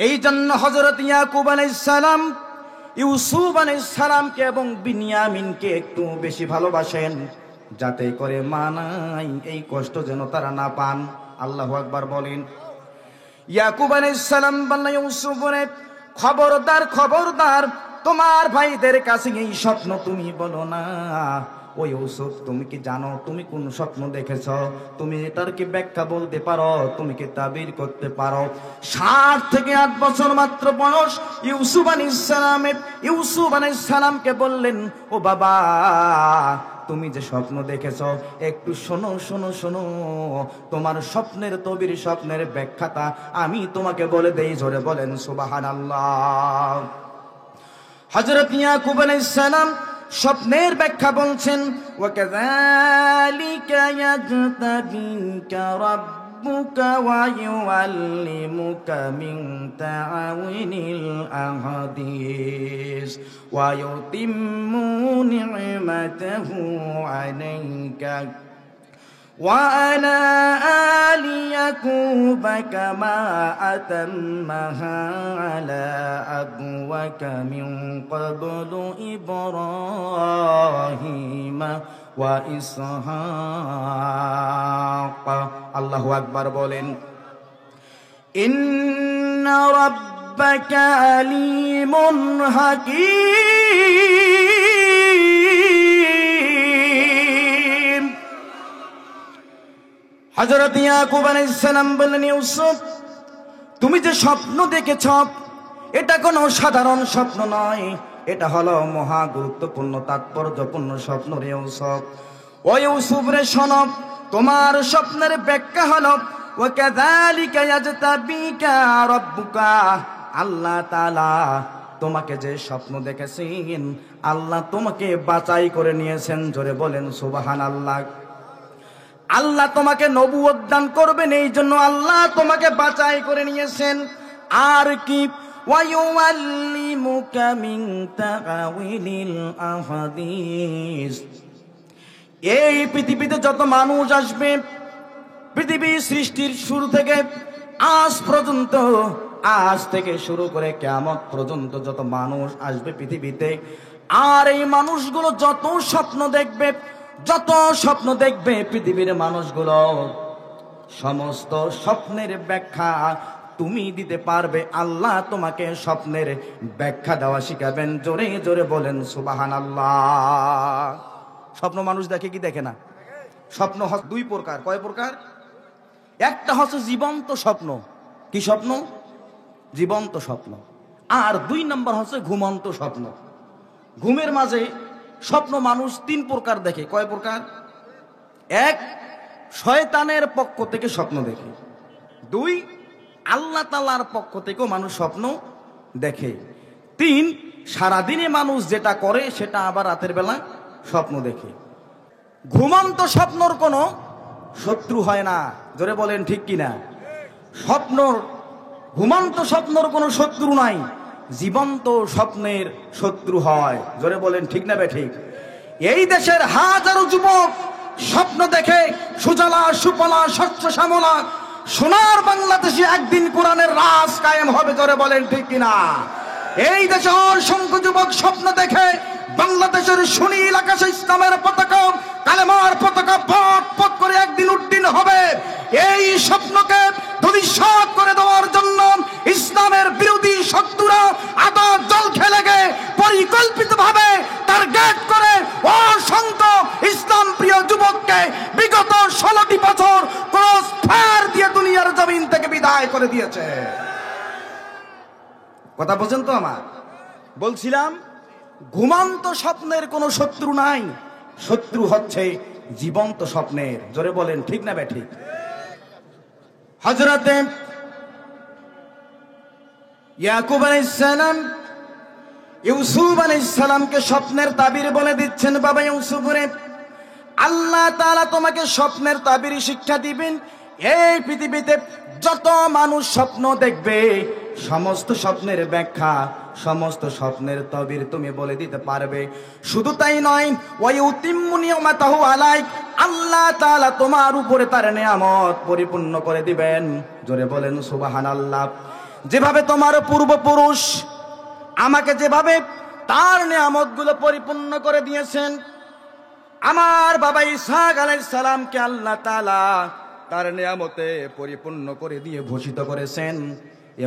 এই জন্য হযরত ইয়াকুব আলাইহিস সালাম ইউসুফ আলাইহিস সালামকে এবং বিনিয়ামিনকে একটু বেশি ভালোবাসেন, যাতে করে মা নাই এই কষ্ট যেন তারা না পান। আল্লাহু আকবার বলেন। ইয়াকুব আলাইহিস সালাম বললেন, ইউসুফ বলে খবরদার, খবরদার, তোমার ভাইদের কাছে এই স্বপ্ন তুমি বলো না। ও ইউসুফ, তুমি কি জানো তুমি কোন স্বপ্ন দেখেছ? তুমি এটার কি ব্যাখ্যা বলতে পারো? তুমি কি তাবির করতে পারো? 7 থেকে 8 বছর মাত্র বয়স ইউসুফ আলাইহিস সালামকে বললেন, ও বাবা, তুমি যে স্বপ্ন দেখেছ একটু শোনো, শোনো, শোনো, তোমার স্বপ্নের তবির, স্বপ্নের ব্যাখ্যাটা আমি তোমাকে বলে দেই। জোরে বলেন সুবহানাল্লাহ। হযরত ইয়াকুব আলাইহিস সালাম স্বপ্নের ব্যাখ্যা বলছেন, ওয়াকাযালিকা ইয়াজতাবিকা রাব্বুকা ওয়া ইউআল্লিমুকা মিন তাআউনিল আহাদিস ওয়া ইউতিম্মু নি'মাতাহু আলাইকা ওয়া আলা আলি ইয়াকুবা কামা আতাম্মাহা আলা আবওয়াকা মিন ক্বাবলু ইব্রাহিমা ওয়া ইসহাক। আল্লাহু আকবার বলেন। ইন্না রাব্বাকা আলীমুন হাকীম। হযরত ইয়াকুব আলাইহিস সালাম বললেন, ইউসুফ, তুমি যে স্বপ্ন দেখেছ এটা কোনো সাধারণ স্বপ্ন নয়, এটা হলো মহা গুরুত্বপূর্ণ, তাৎপর্যপূর্ণ স্বপ্ন রে ইউসুফ। ও ইউসুফ রে, শোনো, তোমার স্বপ্নের ব্যাখ্যা হলো ওয়াকাযালিকা ইয়াজতাবিকা রাব্বুকা। আল্লাহ তাআলা তোমাকে যে স্বপ্ন দেখেছেন, আল্লাহ তোমাকে বাছাই করে নিয়েছেন। জোরে বলেন সুবহানাল্লাহ। আল্লাহ তোমাকে নবুয়ত দান করবেন, এই জন্য আল্লাহ তোমাকে বাছাই করে নিয়েছেন। আর কি? ওয়া ইউআল্লিমুকা মিন তাআউনিল আহাদিস। এই পৃথিবীতে যত মানুষ আসবে, পৃথিবী সৃষ্টির শুরু থেকে আজ পর্যন্ত, আজ থেকে শুরু করে কিয়ামত পর্যন্ত যত মানুষ আসবে পৃথিবীতে, আর এই মানুষগুলো যত স্বপ্ন দেখবে, যত স্বপ্ন দেখবে পৃথিবীর মানুষগুলো, সমস্ত স্বপ্নের ব্যাখ্যা তুমি দিতে পারবে। আল্লাহ তোমাকে স্বপ্নের ব্যাখ্যা দেওয়া শিখাবেন। জোরে জোরে বলেন সুবহানাল্লাহ। স্বপ্ন মানুষ দেখে কি দেখে না? স্বপ্ন হচ্ছে 2 প্রকার। কয় প্রকার? একটা হচ্ছে জীবন্ত স্বপ্ন। কি স্বপ্ন? জীবন্ত স্বপ্ন। আর 2 নম্বর হচ্ছে ঘুমন্ত স্বপ্ন। ঘুমের মাঝে স্বপ্ন মানুষ তিন প্রকার দেখে। কয় প্রকার? এক, শয়তানের পক্ষ থেকে স্বপ্ন দেখে। দুই, আল্লাহ তাআলার পক্ষ থেকেও মানুষ স্বপ্ন দেখে। তিন, সারাদিনে মানুষ যেটা করে সেটা আবার রাতের বেলা স্বপ্ন দেখে। ঘুমন্ত স্বপ্নর কোনো শত্রু হয় না, জোরে বলেন ঠিক কিনা? ঘুমন্ত স্বপ্নর কোনো শত্রু নাই, জীবন্ত স্বপ্নের শত্রু হয়, জোরে বলেন ঠিক না বেঠিক? এই দেশের হাজারো যুবক স্বপ্ন দেখে সুজলা সুফলা শস্য শ্যামলা সোনার বাংলাদেশে একদিন কোরআনের রাজ কায়েম হবে, জোরে বলেন ঠিক কিনা? এই দেশে অসংখ্য যুবক স্বপ্ন দেখে বাংলাদেশের সুনীল আকাশে ইসলামের পতাকা, কালেমার পতাকা পথ পথ করে একদিন উড্ডীন হবে। এই স্বপ্নকে ধূলিসাৎ করে দেওয়ার জন্য ইসলামের বিরোধী শত্রুরা আদা জল খেলে গে পরিকল্পিতভাবে টার্গেট করে অসংখ্য ইসলাম প্রিয় যুবককে বিগত 16টি বছর ক্রস ফায়ার দিয়ে দুনিয়ার জমিন থেকে বিদায় করে দিয়েছে। কথা বুঝেন তো আমার? বলছিলাম ঘুমন্ত স্বপ্নের কোনো শত্রু নাই, শত্রু হচ্ছে জীবন্ত স্বপ্নের, জোরে বলেন ঠিক না বেঠিক? হযরতে ইয়াকুব আলাইহিস সালাম ইউসুফ আলাইহিস সালামকে স্বপ্নের তাবির বলে দিচ্ছেন, বাবা ইউসুফ রে, আল্লাহ তাআলা তোমাকে স্বপ্নের তাবির শিক্ষা দিবেন। এই পৃথিবীতে যত মানুষ স্বপ্ন দেখবে সমস্ত স্বপ্নের ব্যাখ্যা, সমস্ত স্বপ্নের তাবির তুমি বলে দিতে পারবে। শুধু তাই নয়, ওয়ায়ুতিম্মু নি'মাতাহু আলাইক, আল্লাহ তাআলা তোমার উপরে তার নিয়ামত পরিপূর্ণ করে দিবেন, জোরে বলেন সুবহানাল্লাহ। যেভাবে তোমার পূর্বপুরুষ আমাকে যেভাবে তার নিয়ামতগুলো পরিপূর্ণ করে দিয়েছেন, আমার বাবা ইসহাক আলাইহিস সালামকে আল্লাহ তাআলা তার নিয়ামতে পরিপূর্ণ করে দিয়ে ভূষিত করেছেন।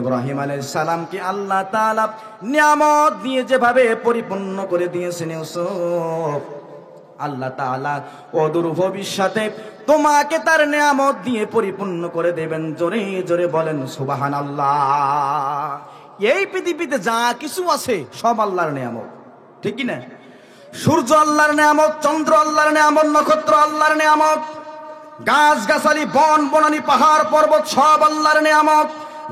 ইব্রাহিম আলাইহিস সালামকে আল্লাহ তাআলা নিয়ামত দিয়ে যেভাবে পরিপূর্ণ করে দিয়েছেন, ইউসুফ আল্লাহ তাআলা অদূর ভবিষ্যতে তোমাকে তার নিয়ামত দিয়ে পরিপূর্ণ করে দেবেন, জোরে জোরে বলেন সুবহানাল্লাহ। এই পৃথিবীতে যা কিছু আছে সব আল্লাহর নিয়ামত, ঠিক কি না? সূর্য আল্লাহর নিয়ামত, চন্দ্র আল্লাহর নিয়ামত, নক্ষত্র আল্লাহর নিয়ামত, গাছ গাছালি বন বনানি পাহাড় পর্বত সব আল্লাহর নিয়ামত,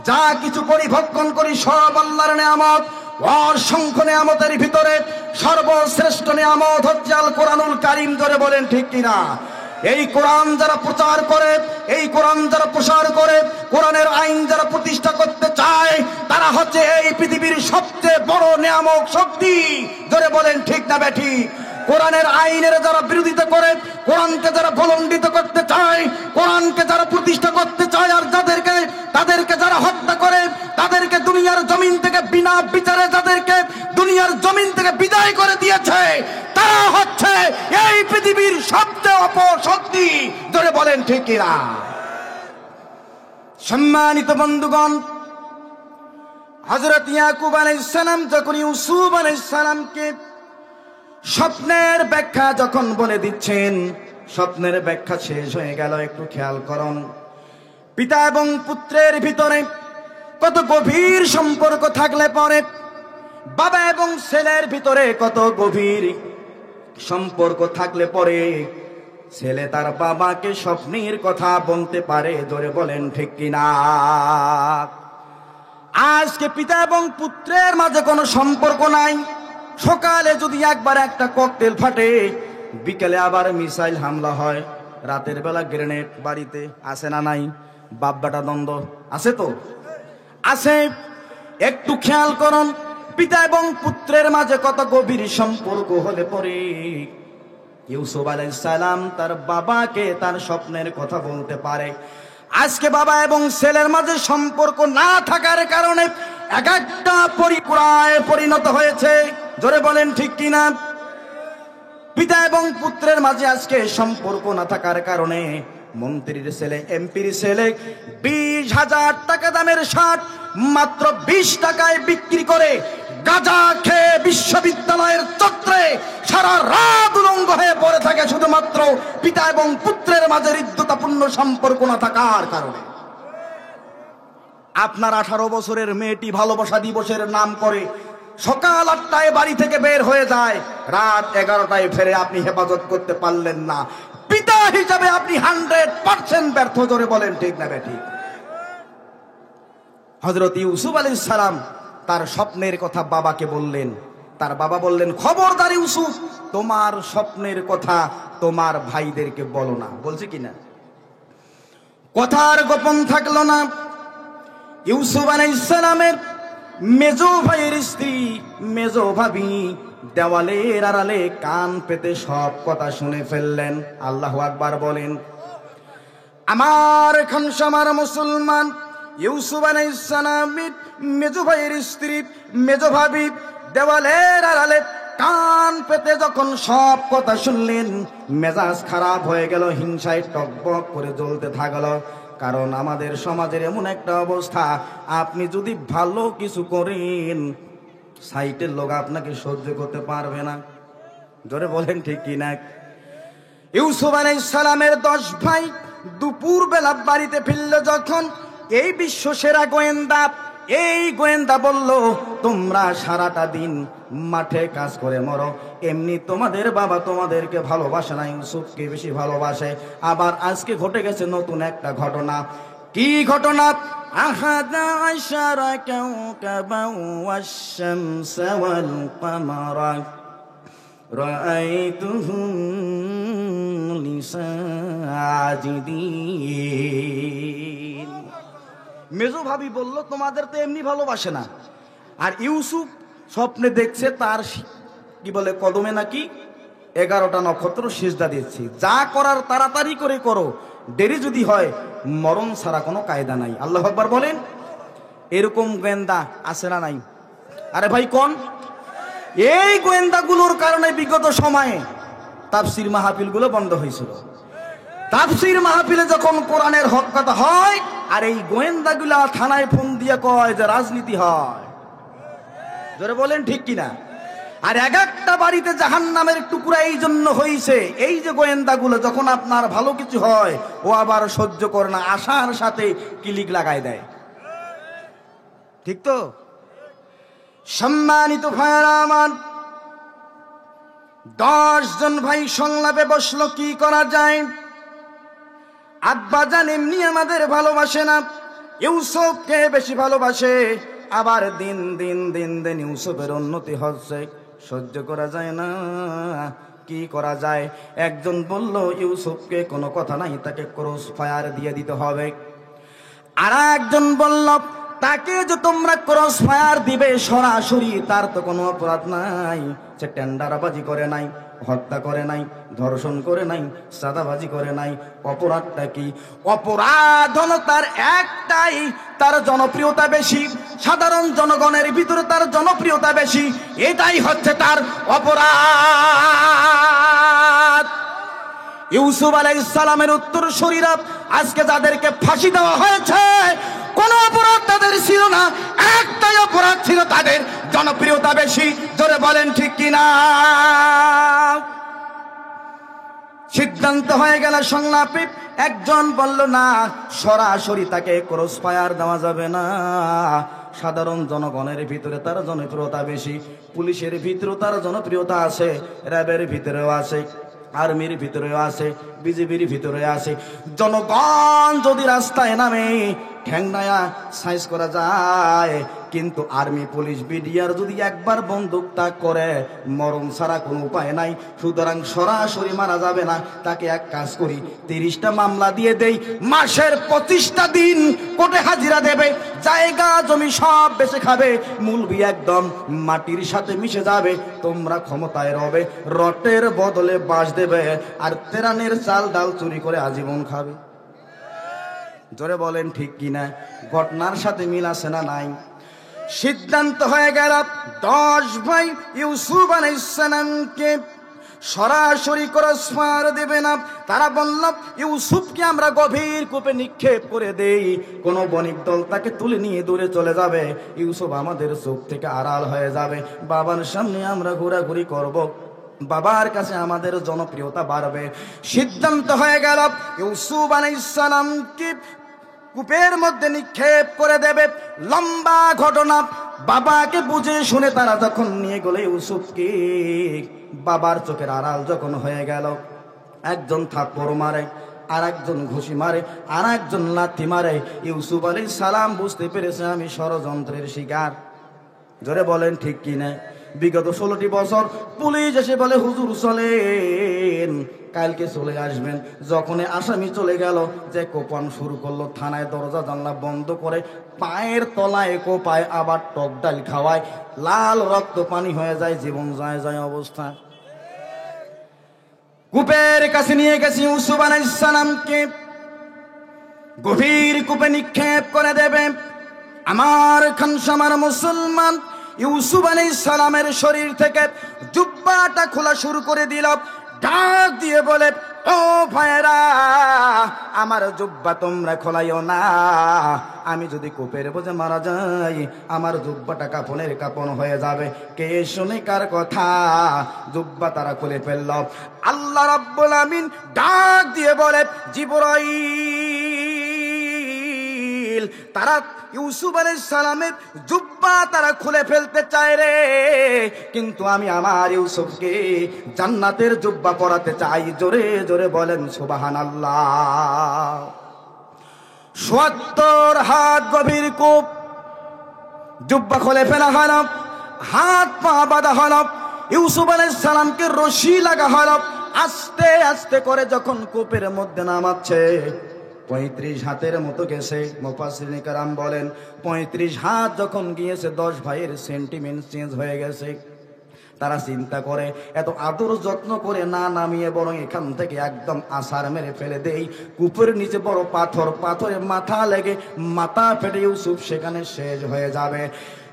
যা কিছু পরিভক্ষণ করি সব আল্লাহর নিয়ামত। অসংখ্য নিয়ামতের ভিতরে সর্বশ্রেষ্ঠ নিয়ামত হচ্ছে আল কোরআনুল কারীম, জোরে বলেন ঠিক কিনা? এই কোরআন যারা প্রচার করে, এই কোরআন যারা প্রসার করে, কোরআনের আইন যারা প্রতিষ্ঠা করতে চায়, তারা হচ্ছে এই পৃথিবীর সবচেয়ে বড় নিয়ামক শক্তি, জোরে বলেন ঠিক না বেঠিক? কোরআনের আইনের যারা বিরোধিতা করে, কোরআনকে যারা ভলণ্ডিত করতে চায়, কোরআনকে যারা প্রতিষ্ঠা করতে চায়, আর তাদেরকে যারা হত্যা করে, তাদেরকে দুনিয়ার জমিন থেকে বিনা বিচারে যাদেরকে দুনিয়ার জমিন থেকে বিদায় করে দিয়েছে, তারা হচ্ছে এই পৃথিবীর সবচেয়ে অপশক্তি, জোরে বলেন ঠিক কিনা? সম্মানিত বন্ধুগণ, হযরত ইয়াকুব আলাইহিস সালাম যখন ইউসুফ আলাইহিস সালামকে স্বপ্নের ব্যাখ্যা যখন বলে দিচ্ছেন, স্বপ্নের ব্যাখ্যা শেষ হয়ে গেল। একটু খেয়াল করুন, পিতা এবং পুত্রের ভিতরে কত গভীর সম্পর্ক থাকলে পরে, বাবা এবং ছেলের ভিতরে কত গভীর সম্পর্ক থাকলে পরে ছেলে তার বাবাকে স্বপ্নের কথা বলতে পারে, জোরে বলেন ঠিক কিনা? আজকে পিতা এবং পুত্রের মাঝে কোনো সম্পর্ক নাই। সকালে যদি একবার একটা ককটেল ফাটে, বিকেলে আবার মিসাইল হামলা হয়, রাতের বেলা গ্রেনেড বাড়িতে আসে না নাই? বাপ বেটা দ্বন্দ্ব আছে তো আছে। একটু খেয়াল করুন, পিতা এবং পুত্রের মাঝে কত গভীর সম্পর্ক হলে পরে ইউসুফ আলাইহিস সালাম তার বাবাকে তার স্বপ্নের কথা বলতে পারে। আজকে বাবা এবং ছেলের মাঝে সম্পর্ক না থাকার কারণে এক একটা পরিপুরায় পরিণত হয়েছে, জোরে বলেন ঠিক কিনা? পিতা এবং পুত্রের মাঝে আজকে সম্পর্ক না থাকার কারণে মন্ত্রীর ছেলে, এমপির ছেলে 20,000 টাকা দামের শার্ট মাত্র 20 টাকায় বিক্রি করে গাঁজা খেয়ে বিশ্ববিদ্যালয়ের চত্বরে সারা রাত উলঙ্গ হয়ে পড়ে থাকে, শুধুমাত্র পিতা এবং পুত্রের মাঝে হৃদ্যতাপূর্ণ সম্পর্ক না থাকার কারণে। আপনার 18 বছরের মেয়েটি ভালোবাসা দিবসের নাম করে সকাল 8টায় বাড়ি থেকে বের হয়ে যায়, রাত 11টায় ফেরে, আপনি হেফাজত করতে পারলেন না। পিতা হিসাবে আপনি 100% ব্যর্থ। জোরে বলেন ঠিক না বেঠিক? হযরত ইউসুফ আলাইহিস সালাম তার স্বপ্নের কথা বাবাকে বললেন। তার বাবা বললেন, খবরদার ইউসুফ, তোমার স্বপ্নের কথা তোমার ভাইদেরকে বলো না। বলছে কিনা? কথার গোপন থাকলো না। ইউসুফ আলাইহিস সালামের মেজো ভাইয়ের স্ত্রী, মেজো ভাবি দেওয়ালের আড়ালে কান পেতে সব কথা শুনে ফেললেন। আল্লাহু আকবার বলেন। আমার খানসামার মুসলমান, ইউসুফ আলাইহিস সালামের মেজো ভাইয়ের স্ত্রী, মেজো ভাবি দেওয়ালের আড়ালে কান পেতে যখন সব কথা শুনলেন, মেজাজ খারাপ হয়ে গেল, হিংসায় টকবক করে জ্বলতে থাকলো। কারণ আমাদের সমাজের এমন একটা অবস্থা, আপনি যদি ভালো কিছু করেন, সাইটের লোক আপনাকে সহ্য করতে পারবে না। জোরে বলেন ঠিক কি না? ইউসুফ আলাইহিস সালামের 10 ভাই দুপুর বেলা বাড়িতে ফিরল যখন, এই বিশ্ব সেরা গোয়েন্দা, এই গোয়েন্দা বলল, তোমরা সারাটা দিন মাঠে কাজ করে মরো, এমনি তোমাদের বাবা তোমাদেরকে ভালোবাসে না, ইউসুফকে বেশি ভালোবাসে। আবার আজকে ঘটে গেছে নতুন একটা ঘটনা। কি ঘটনা? আহাদা আশারা কাওকাবান ওয়াশ-শামসা ওয়াল কামারা রাআইতুহুম লিসাজিদিন। মেজো ভাবি বলল, তোমাদের তো এমনি ভালোবাসে না। আর ইউসুফ স্বপ্নে দেখছে তার কি বলে কদমে নাকি 11টা নক্ষত্র সিজদা দিচ্ছে। যা করার তাড়াতাড়ি করে করো, দেরি যদি হয় মরণ ছাড়া কোনো কায়দা নাই। আল্লাহু আকবার বলেন। এরকম গোয়েন্দা আছে না নাই? আরে ভাই কোন? এই গোয়েন্দাগুলোর কারণে বিগত সময়ে তাফসীর মাহফিলগুলো বন্ধ হয়েছিল। তাফসীর মাহফিলে যখন কোরআনের হক কথা হয়, আর এই গোয়েন্দাগুলা থানায় ফোন দিয়ে কয় যে রাজনীতি হয়। জোরে বলেন ঠিক কিনা? আর এক একটা বাড়িতে জাহান্নামের টুকরা এই জন্য হইছে, এই যে গোয়েন্দাগুলো যখন আপনার ভালো কিছু হয়, ও আবার সহ্য করে না, আশার সাথে ক্লিক লাগাই দেয়। ঠিক তো? সম্মানিত ভাইরা আমার, 10 জন ভাই সংলাপে বসলো, কি করা যায়? আব্বাজান এমনি আমাদের ভালোবাসে না, ইউসুফকে বেশি ভালোবাসে। আবার দিন দিন দিন দিন ইউসুফের উন্নতি হচ্ছে, সহ্য করা যায় না, কি করা যায়? একজন বলল, ইউসুফকে কোনো কথা নাই, তাকে ক্রস ফায়ার দিয়ে দিতে হবে। আর একজন বলল, তাকে যে তোমরা ক্রস ফায়ার দিবে সরাসরি, তার তো কোনো অপরাধ নাই, সে টেন্ডারবাজি করে নাই, হত্যা করে নাই, ধর্ষণ করে নাই, সাদাবাজি করে নাই। অপরাধটা কি? অপরাধ হলো তার একটাই, তার জনপ্রিয়তা বেশি, সাধারণ জনগণের ভিতরে তার জনপ্রিয়তা বেশি, এটাই হচ্ছে তার অপরাধ। ইউসুফ আলাইহিস সালামের উত্তরসূরিরা আজকে যাদেরকে ফাঁসি দেওয়া হয়েছে, কোন অপরাধ তাদের ছিল না, একটাই অপরাধ ছিল, তাদের জনপ্রিয়তা বেশি। জোরে বলেন ঠিক কিনা? সিদ্ধান্ত হয়ে গেল সংলাপে। একজন বলল, না, সরাসরি তাকে ক্রস ফায়ার দেওয়া যাবে না, সাধারণ জনগণের ভিতরে তার জনপ্রিয়তা বেশি, পুলিশের ভিতরে তার জনপ্রিয়তা আছে, র্যাবের ভিতরেও আছে, আর্মির ভিতরেও আছে, বিজেপির ভিতরে আছে। জনগণ যদি রাস্তায় নামে ঠ্যাংনায়া সাইজ করা যায়, কিন্তু আর্মি পুলিশ বিডিআর যদি একবার বন্দুক তাক করে, মরণ ছাড়া কোনো উপায় নাই। সুতরাং সরাসরি মারা যাবে না। তাকে এক কাজ করি, 30টা মামলা দিয়ে দেই, মাসের 25টা দিন কোর্টে হাজিরা দেবে, জায়গা জমি সব বেচে খাবে, মুলবি একদম মাটির সাথে মিশে যাবে, তোমরা ক্ষমতায় রবে, রটের বদলে বাঁশ দেবে, আর তেরানের চাল ডাল চুরি করে আজীবন খাবে। জোরে বলেন ঠিক কিনা? ঘটনার সাথে মিল আছে না নাই? সিদ্ধান্ত হয়ে গেল, 10 ভাই ইউসুফ আলাইহিস সালামকে সরাসরি ক্রস ফায়ার দেবে না। তারা বলল, ইউসুফকে আমরা গভীর কূপে নিক্ষেপ করে দেই, কোন বণিক দল তাকে তুলে নিয়ে দূরে চলে যাবে, ইউসুফ আমাদের চোখ থেকে আড়াল হয়ে যাবে, বাবার সামনে আমরা ঘোরাঘুরি করব, বাবার কাছে আমাদের জনপ্রিয়তা বাড়বে। সিদ্ধান্ত হয়ে গেল, ইউসুফ আলাইহিস সালামকে কূপের মধ্যে নিক্ষেপ করে দেবে। লম্বা ঘটনা, বাবাকে বুঝে শুনে তারা যখন নিয়ে গেল ইউসুফকে, বাবার চোখের আড়াল যখন হয়ে গেল, একজন থাপ্পড় মারে, আর একজন ঘুষি মারে, আর একজন লাথি মারে। ইউসুফ আলাইহিস সালাম বুঝতে পেরেছে আমি ষড়যন্ত্রের শিকার। জোরে বলেন ঠিক কি না? বিগত 16টি বছর পুলিশ এসে বলে হুজুর চলেন, কালকে চলে আসবেন। যখন আসামি চলে গেল, যে কোপান শুরু করলো, থানায় দরজা জানলা বন্ধ করে পায়ের তলায় কোপায়, আবার টক ডাল খাওয়ায়, লাল রক্ত পানি হয়ে যায়, জীবন যায় যায় অবস্থা। কূপের কাছে নিয়ে গেছি ইউসুফ আলাইহিস সালামকে, গভীর কূপে নিক্ষেপ করে দেবে। আমার খানসামার মুসলমান, ইউসুফ আলাইহিস সালামের শরীর থেকে জুব্বাটা খোলা শুরু করে দিল। ডাক দিয়ে বলে, ও ভাইরা, আমার জুব্বা তোমরা খোলাইও না। আমি যদি কূপের বোঝে মারা যাই, আমার জুব্বাটা কাফনের কাফন হয়ে যাবে। কে শুনে কার কথা? জুব্বা তারা খুলে ফেলল। আল্লাহ রাব্বুল আমিন ডাক দিয়ে বলে, জিবরাইল, তারা ইউসুফ আলাইহিস সালামের জুব্বা তারা খুলে ফেলতে চায় রে, কিন্তু আমি আমার ইউসুফকে জান্নাতের জুব্বা পরাতে চাই। জোরে জোরে বলেন সুবহানাল্লাহ। ৭০ হাত গভীর কূপ, জুব্বা খুলে ফেলা হলো, হাত পা বাঁধা হলো, ইউসুফ আলাইহিস সালামকে রশি লাগা হলো। আস্তে আস্তে করে যখন কূপের মধ্যে নামাচ্ছে, ৩৫ হাতের মতো গেছে। মুফাসসিরিনে কেরাম বলেন ৩৫ হাত যখন গিয়েছে, 10 ভাইয়ের সেন্টিমেন্ট চেঞ্জ হয়ে গেছে। তারা চিন্তা করে, এত আদর যত্ন করে না নামিয়ে বরং এখান থেকে একদম আছাড় মেরে ফেলে দেই। কূপের নিচে বড় পাথর, পাথরে মাথা লেগে মাথা ফেটে ইউসুফ সেখানে শেষ হয়ে যাবে।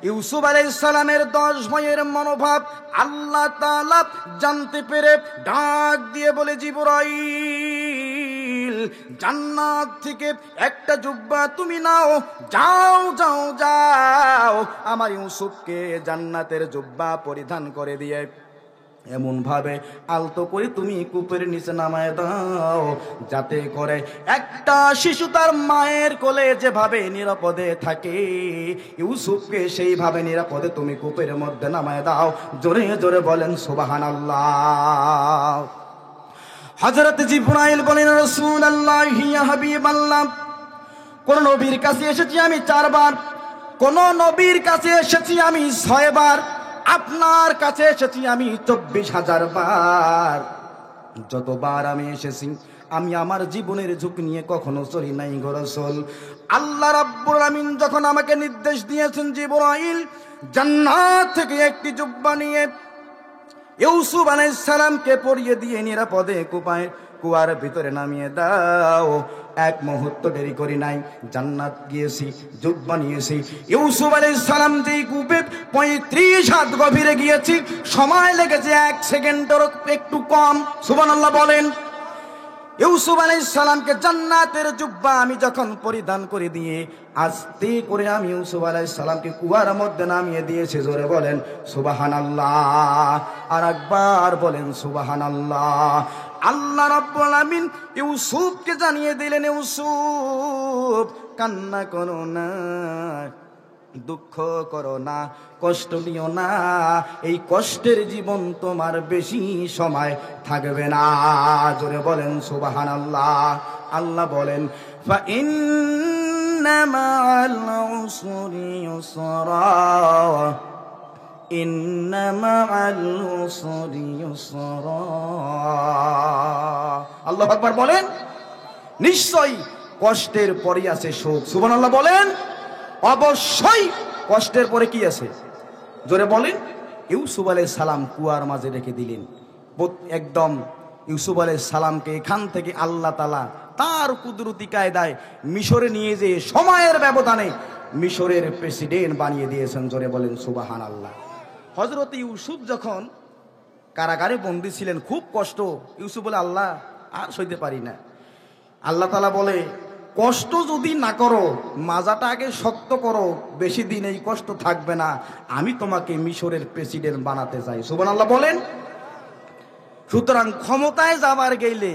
ইউসুফ আলাইহিস সালামের 10 ভাইয়ের মনোভাব আল্লাহ তাআলা জানতে পেরে ডাক দিয়ে বলে, জিবরাইল, জান্নাত থেকে একটা জুব্বা তুমি নাও, যাও যাও যাও, আমার ইউসুফকে জান্নাতের জুব্বা পরিধান করে দিয়ে এমন ভাবে আলতো করে তুমি কূপের নিচে নামায় দাও, যাতে করে একটা শিশু তার মায়ের কোলে যেভাবে নিরাপদে থাকে, ইউসুফকে সেইভাবে নিরাপদে তুমি কূপের মধ্যে নামায় দাও। জোরে জোরে বলেন সুবহানাল্লাহ। হযরত জিবরাইল বলেন, রাসূলুল্লাহ ইয়া হাবিবাল্লাহ, কোন নবীর কাছে এসেছি আমি 4 বার, কোন নবীর কাছে এসেছি আমি 6 বার, আপনার কাছে এসেছি আমি 24,000 বার। যতবার আমি এসেছি, আমি আমার জীবনের ঝুঁকি নিয়ে কখনো চলি নাই গো রাসূল। আল্লাহ রাব্বুল আমিন যখন আমাকে নির্দেশ দিয়েছেন, জিবরাইল জান্নাত থেকে একটি জুব্বা নিয়ে ইউসুফ আলাইহিস সালামকে পরিয়ে দিয়ে নিরাপদে কুয়ার ভিতরে নামিয়ে দাও, এক মুহূর্ত দেরি করি নাই, জান্নাত গিয়েছি, জুব্বা নিয়েছি। ইউসুফ আলাইহিস সালাম যেই কূপে 35 হাত গভীরে গিয়েছি, সময় লেগেছে 1 সেকেন্ডের একটু কম। সুবহানাল্লাহ বলেন। ইউসুফ আলাইহিস সালামকে জান্নাতের জুব্বা আমি যখন পরিধান করে দিয়ে আস্তে করে আমি ইউসুফ আলাইহিস সালামকে কুয়ার মধ্যে নামিয়ে দিয়েছি। জোরে বলেন সুবহানাল্লাহ, আর একবার বলেন সুবহানাল্লাহ। আল্লাহ রাব্বুল আমিন ইউসুফকে জানিয়ে দিলেন, ইউসুফ কান্না করো না, দুঃখ করো না, কষ্ট নিও না, এই কষ্টের জীবন তোমার বেশি সময় থাকবে না। জোরে বলেন সুবহানাল্লাহ। আল্লাহ বলেন, ফা ইন্না মা'আল উসরি ইউসরা, ইন্না মা'আল উসরি ইউসরা। আল্লাহু আকবার বলেন, নিশ্চয়ই কষ্টের পরে আছে সুখ। সুবহানাল্লাহ বলেন। অবশ্যই কষ্টের পরে কি আছে? জোরে বলেন। ইউসুফ আলাইহিস সালাম কুয়ার মাঝে রেখে দিলেন। একদম ইউসুফ আলাইহিস সালামকে এখান থেকে আল্লাহ তাআলা তার কুদরতি কায়দায় মিশরে নিয়ে যেয়ে সময়ের ব্যবধানে মিশরের প্রেসিডেন্ট বানিয়ে দিয়েছেন। জোরে বলেন সুবহানাল্লাহ। হযরত ইউসুফ যখন কারাগারে বন্দী ছিলেন, খুব কষ্ট। ইউসুফ বলে, আল্লাহ আর সইতে পারি না। আল্লাহ তাআলা বলে, কষ্ট যদি না করো, মাজাটা আগে শক্ত করো, বেশি দিন এই কষ্ট থাকবে না, আমি তোমাকে মিশরের প্রেসিডেন্ট বানাতে চাই। সুবহানাল্লাহ বলেন। সুতরাং ক্ষমতায় যাবার গেলে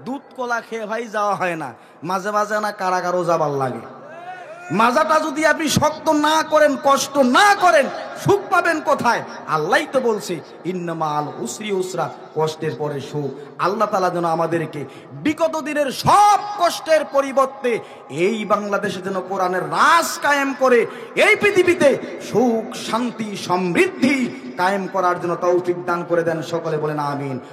দুধ কলা খেয়ে ভাই যাওয়া হয় না, মাঝে মাঝে না কারাগারও যাবার লাগে। মাজাটা যদি আপনি শক্ত না করেন, কষ্ট না করেন, সুখ পাবেন কোথায়? আল্লাহই তো বলছে ইন্নামাল উসরি উসরা, কষ্টের পরে সুখ। আল্লাহ তাআলা যেন আমাদেরকে বিগত দিনের সব কষ্টের পরিবর্তে এই বাংলাদেশে যেন কোরআনের রাজ কায়েম করে এই পৃথিবীতে সুখ শান্তি সমৃদ্ধি কায়েম করার জন্য তৌফিক দান করে দেন। সকলে বলেন আমিন।